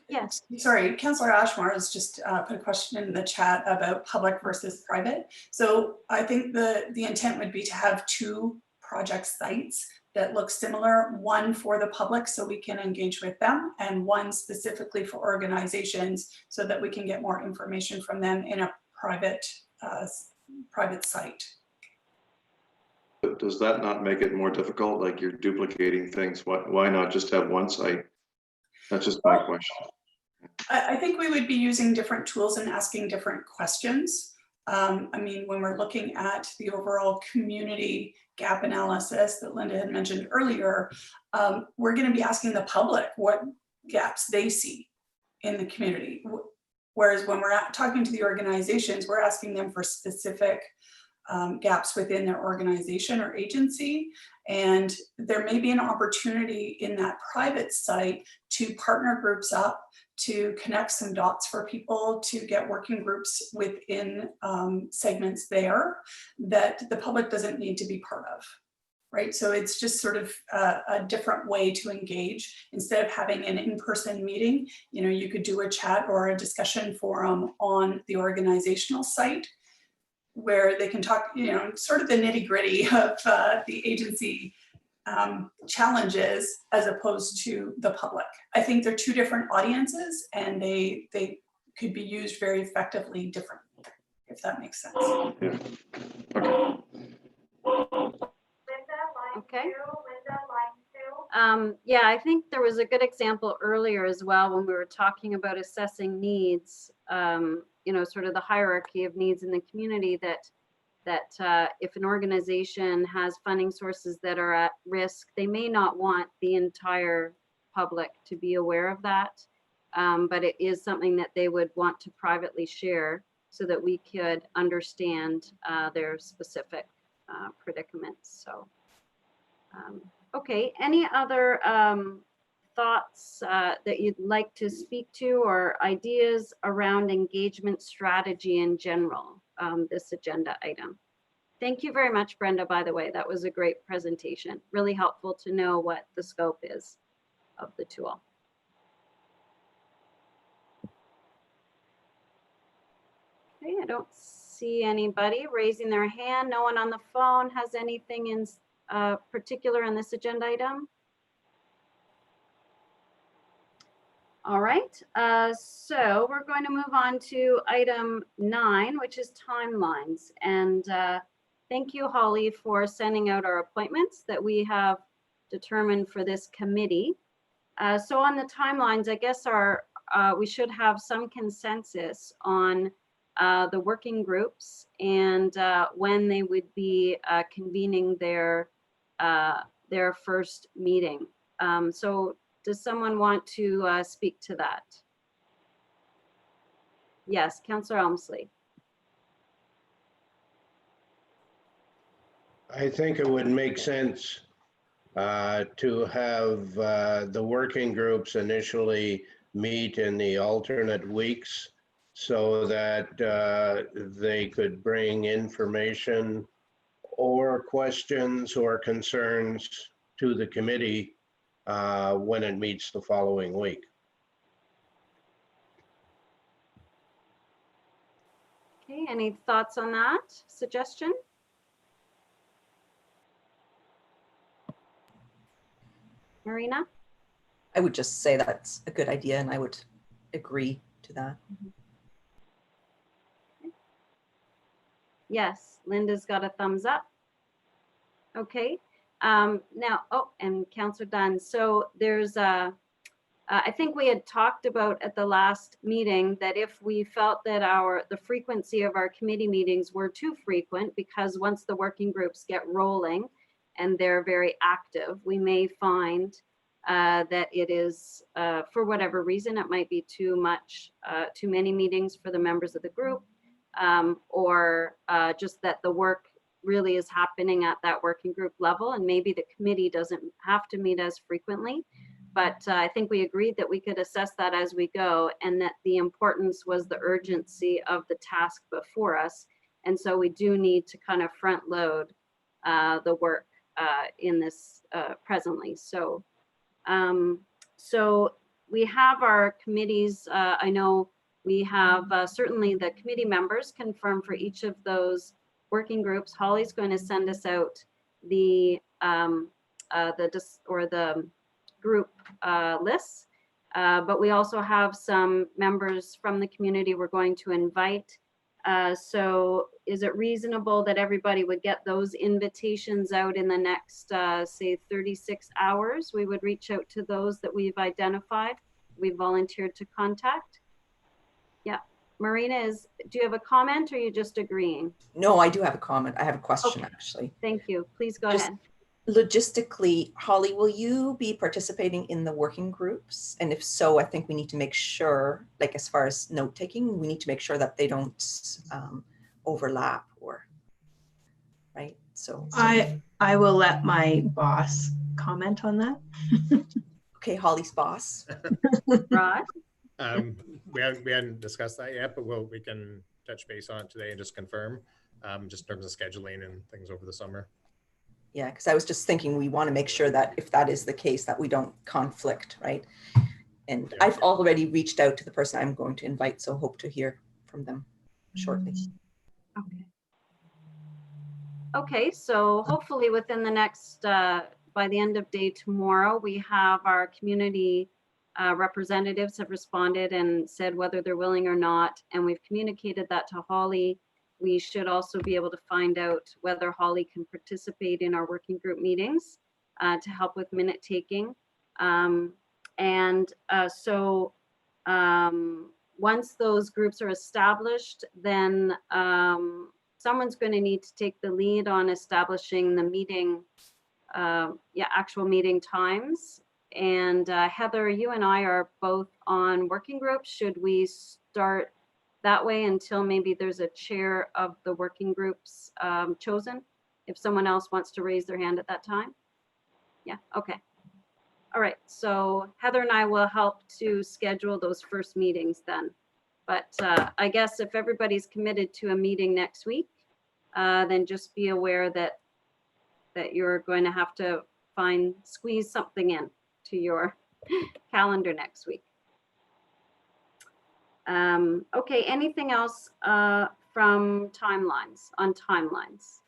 Speaker 14: Yes. Sorry, Councillor Ashmore has just put a question in the chat about public versus private. So I think the intent would be to have two project sites that look similar, one for the public so we can engage with them, and one specifically for organizations so that we can get more information from them in a private site.
Speaker 7: But does that not make it more difficult? Like you're duplicating things. Why not just have one site? That's just my question.
Speaker 14: I think we would be using different tools and asking different questions. I mean, when we're looking at the overall community gap analysis that Linda had mentioned earlier, we're going to be asking the public what gaps they see in the community. Whereas when we're talking to the organizations, we're asking them for specific gaps within their organization or agency. And there may be an opportunity in that private site to partner groups up, to connect some dots for people, to get working groups within segments there that the public doesn't need to be part of. Right, so it's just sort of a different way to engage. Instead of having an in-person meeting, you could do a chat or a discussion forum on the organizational site where they can talk, sort of the nitty-gritty of the agency challenges as opposed to the public. I think they're two different audiences and they could be used very effectively differently, if that makes sense.
Speaker 7: Yeah. Okay.
Speaker 1: Okay. Yeah, I think there was a good example earlier as well when we were talking about assessing needs, sort of the hierarchy of needs in the community, that if an organization has funding sources that are at risk, they may not want the entire public to be aware of that, but it is something that they would want to privately share so that we could understand their specific predicaments. So. Okay, any other thoughts that you'd like to speak to or ideas around engagement strategy in general, this agenda item? Thank you very much, Brenda, by the way. That was a great presentation. Really helpful to know what the scope is of the tool. Okay, I don't see anybody raising their hand. No one on the phone has anything in particular on this agenda item? All right, so we're going to move on to item 9, which is timelines. And thank you, Holly, for sending out our appointments that we have determined for this committee. So on the timelines, I guess we should have some consensus on the working groups and when they would be convening their first meeting. So does someone want to speak to that? Yes, Councillor Elmsley.
Speaker 3: I think it would make sense to have the working groups initially meet in the alternate weeks so that they could bring information or questions or concerns to the committee when it meets the following week.
Speaker 1: Okay, any thoughts on that suggestion? Marina?
Speaker 9: I would just say that's a good idea and I would agree to that.
Speaker 1: Yes, Linda's got a thumbs up. Okay. Now, oh, and Councillor Dunn. So there's I think we had talked about at the last meeting that if we felt that the frequency of our committee meetings were too frequent, because once the working groups get rolling and they're very active, we may find that it is, for whatever reason, it might be too many meetings for the members of the group, or just that the work really is happening at that working group level, and maybe the committee doesn't have to meet as frequently. But I think we agreed that we could assess that as we go, and that the importance was the urgency of the task before us. And so we do need to kind of front load the work in this presently. So, so we have our committees. I know we have certainly the committee members confirmed for each of those working groups. Holly's going to send us out the group lists, but we also have some members from the community we're going to invite. So is it reasonable that everybody would get those invitations out in the next, say, 36 hours? We would reach out to those that we've identified, we volunteered to contact. Yeah. Marina, do you have a comment or are you just agreeing?
Speaker 9: No, I do have a comment. I have a question,
Speaker 1: Okay.
Speaker 9: actually.
Speaker 1: Thank you. Please go
Speaker 9: Just
Speaker 1: ahead.
Speaker 9: Logistically, Holly, will you be participating in the working groups? And if so, I think we need to make sure, like as far as note taking, we need to make sure that they don't overlap or, right? So
Speaker 5: I will let my boss comment on that.
Speaker 9: okay, Holly's boss.
Speaker 1: Rod?
Speaker 6: We hadn't discussed that yet, but we can touch base on it today and just confirm, just in terms of scheduling and things over the summer.
Speaker 9: Yeah, because I was just thinking we want to make sure that if that is the case, that we don't conflict, right? And yeah. I've already reached out to the person I'm going to invite, so hope to hear from them shortly.
Speaker 1: Okay. Okay, so hopefully within the next, by the end of day tomorrow, we have our community representatives have responded and said whether they're willing or not, and we've communicated that to Holly. We should also be able to find out whether Holly can participate in our working group meetings to help with minute taking. Once those groups are established, then someone's going to need to take the lead on establishing the meeting, actual meeting times. And Heather, you and I are both on working groups. Should we start that way until maybe there's a chair of the working groups chosen, if someone else wants to raise their hand at that time? Yeah, okay. All right, so Heather and I will help to schedule those first meetings then. But I guess if everybody's committed to a meeting next week, then just be aware that you're going to have to squeeze something in to your calendar next week. Okay, anything else from timelines, on timelines?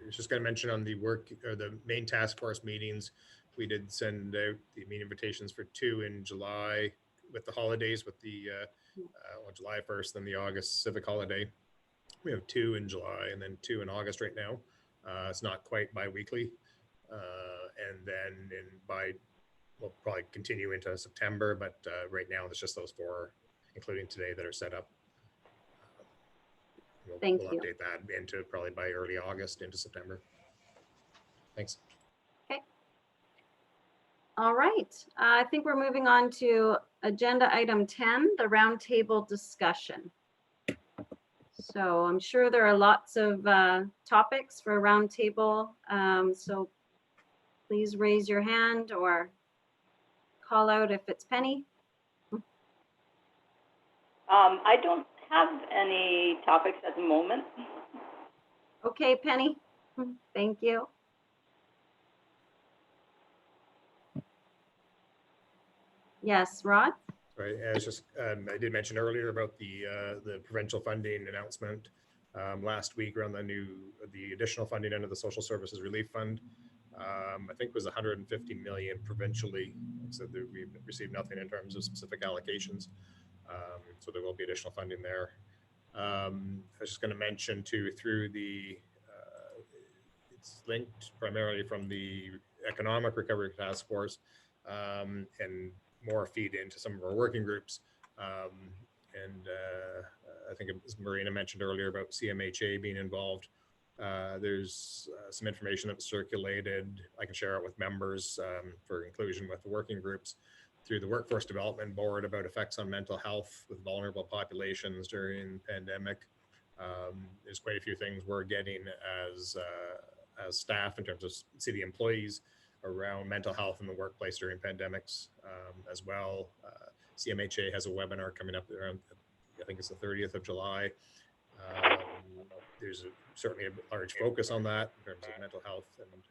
Speaker 6: I was just going to mention on the work or the main task force meetings, we did send out the meeting invitations for 2 in July with the holidays, with the July 1st, then the August civic holiday. We have 2 in July and then 2 in August right now. It's not quite bi-weekly. And then we'll probably continue into September, but right now it's just those 4, including today, that are set up. We'll update that into probably by early August into September. Thanks.
Speaker 1: Okay. All right. I think we're moving on to agenda item 10, the roundtable discussion. So I'm sure there are lots of topics for a roundtable. So please raise your hand or call out if it's Penny.
Speaker 4: I don't have any topics at the moment.
Speaker 1: Okay, Penny. Thank you. Yes, Rod?
Speaker 6: Right. I was just I did mention earlier about the provincial funding announcement. last week around the additional funding under the Social Services Relief Fund. I think it was 150 million provincially. So we've received nothing in terms of specific allocations. So there will be additional funding there. I was just going to mention too, through the, it's linked primarily from the Economic Recovery Task Force, and more feed into some of our working groups. I think as Marina mentioned earlier about CMHA being involved. There's some information that was circulated. I can share it with members for inclusion with the working groups through the Workforce Development Board about effects on mental health with vulnerable populations during the pandemic. There's quite a few things we're getting as staff in terms of city employees around mental health in the workplace during pandemics as well. CMHA has a webinar coming up around, I think it's the 30th of July. There's certainly a large focus on that in terms of mental health and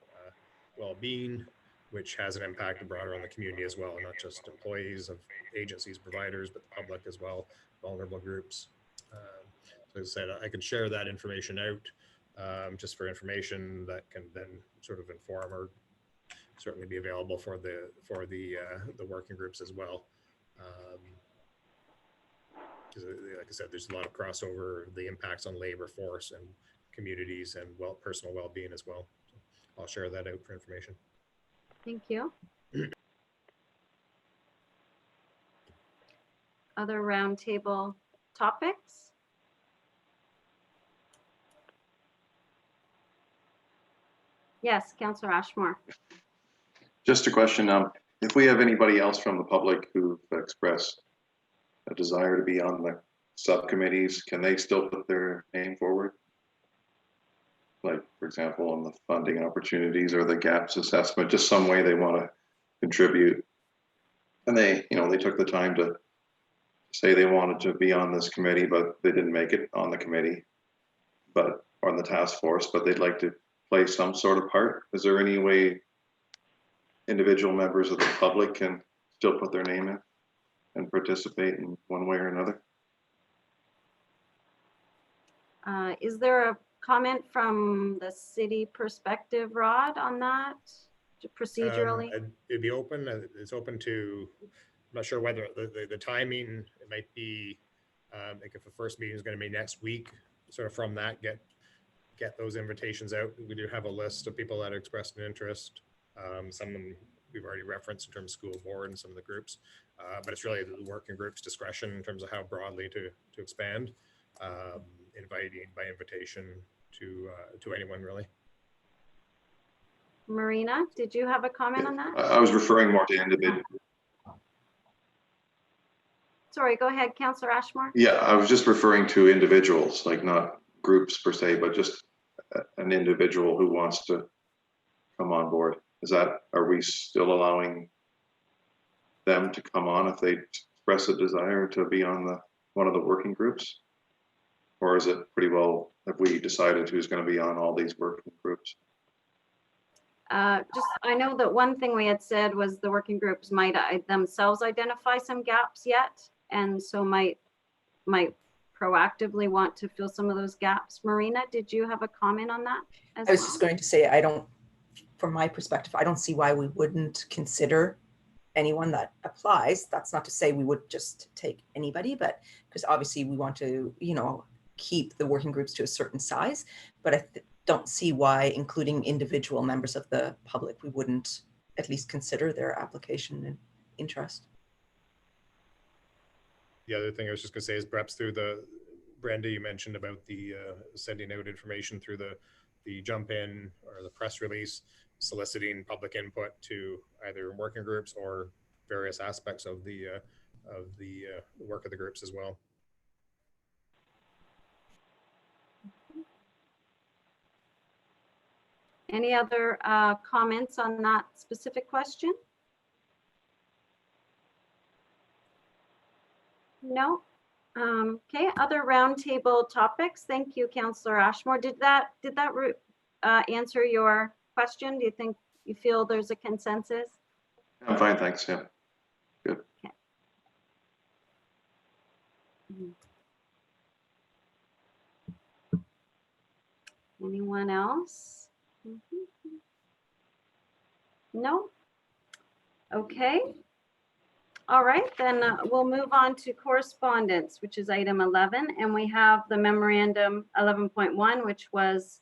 Speaker 6: well-being, which has an impact broader on the community as well, not just employees of agencies, providers, but the public as well, vulnerable groups. So as I said, I can share that information out just for information that can then sort of inform or certainly be available for the working groups as well. Because like I said, there's a lot of crossover, the impacts on labor force and communities and personal well-being as well. So I'll share that out for information.
Speaker 1: Thank you. Other roundtable topics? Yes, Councillor Ashmore.
Speaker 7: Just a question. If we have anybody else from the public who've expressed a desire to be on the subcommittees, can they still put their name forward? Like, for example, on the funding opportunities or the gaps assessment, just some way they want to contribute. And they, they took the time to say they wanted to be on this committee, but they didn't make it on the committee, but on the task force, but they'd like to play some sort of part. Is there any way individual members of the public can still put their name in and participate in one way or another?
Speaker 1: Is there a comment from the city perspective, Rod, on that procedurally?
Speaker 6: It'd be open. It's open to, I'm not sure whether the timing, it might be, like if the first meeting is going to be next week, sort of from that, get those invitations out. We do have a list of people that expressed an interest. Some of them we've already referenced in terms of school board and some of the groups, but it's really the working group's discretion in terms of how broadly to expand, inviting by invitation to anyone really.
Speaker 1: Marina, did you have a comment on that?
Speaker 7: I was referring more to individuals.
Speaker 1: Sorry, go ahead, Councillor Ashmore.
Speaker 7: Yeah, I was just referring to individuals, like not groups per se, but just an individual who wants to come on board. Are we still allowing them to come on if they express a desire to be on one of the working groups? Or is it pretty well, have we decided who's going to be on all these working groups?
Speaker 1: I know that one thing we had said was the working groups might themselves identify some gaps yet, and so might proactively want to fill some of those gaps. Marina, did you have a comment on that as
Speaker 9: I was just going to say, from my perspective, I don't see why we wouldn't consider anyone that applies. That's not to say we would just take anybody, but because obviously we want to, keep the working groups to a certain size, but I don't see why, including individual members of the public, we wouldn't at least consider their application and interest.
Speaker 6: The other thing I was just going to say is perhaps through Brenda, you mentioned about the sending out information through the jump in or the press release, soliciting public input to either working groups or various aspects of the work of the groups as well.
Speaker 1: Any other comments on that specific question? No. Okay, other roundtable topics. Thank you, Councillor Ashmore. Did that answer your question? Do you feel there's a consensus?
Speaker 7: I'm fine, thanks. Yeah, good.
Speaker 1: Okay. Anyone else? No? Okay. All right, then we'll move on to correspondence, which is item 11. And we have the memorandum 11.1, which was,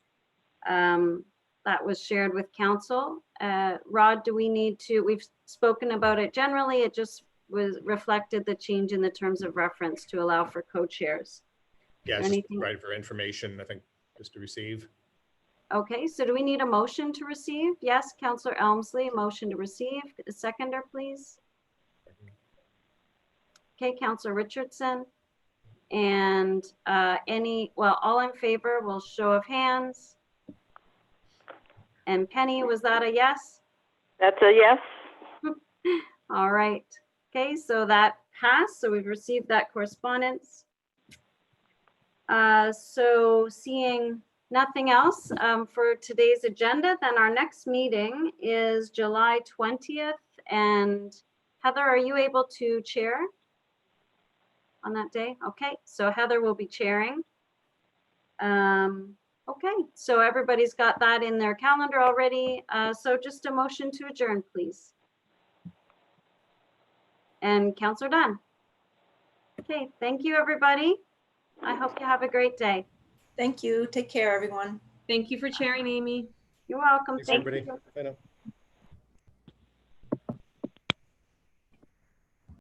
Speaker 1: that was shared with council. Rod, do we need to, we've spoken about it generally, it just was reflected the change in the terms of reference to allow for co-chairs.
Speaker 6: Yeah, it's just
Speaker 1: Anything?
Speaker 6: right for information, I think, just to receive.
Speaker 1: Okay, so do we need a motion to receive? Yes, Councillor Elmsley, motion to receive. A seconder, please. Okay, Councillor Richardson. And all in favor will show of hands. And Penny, was that a yes?
Speaker 4: That's a yes.
Speaker 1: All right. Okay, so that passed. So we've received that correspondence. So seeing nothing else for today's agenda, then our next meeting is July 20th. And Heather, are you able to chair on that day? Okay, so Heather will be chairing. Okay, so everybody's got that in their calendar already. So just a motion to adjourn, please. And Councillor Dunn. Okay, thank you, everybody. I hope you have a great day.
Speaker 9: Thank you. Take care, everyone.
Speaker 8: Thank you for chairing, Amy.
Speaker 1: You're welcome.
Speaker 6: Thanks,
Speaker 1: Thank
Speaker 6: everybody.
Speaker 1: you.
Speaker 6: Bye now.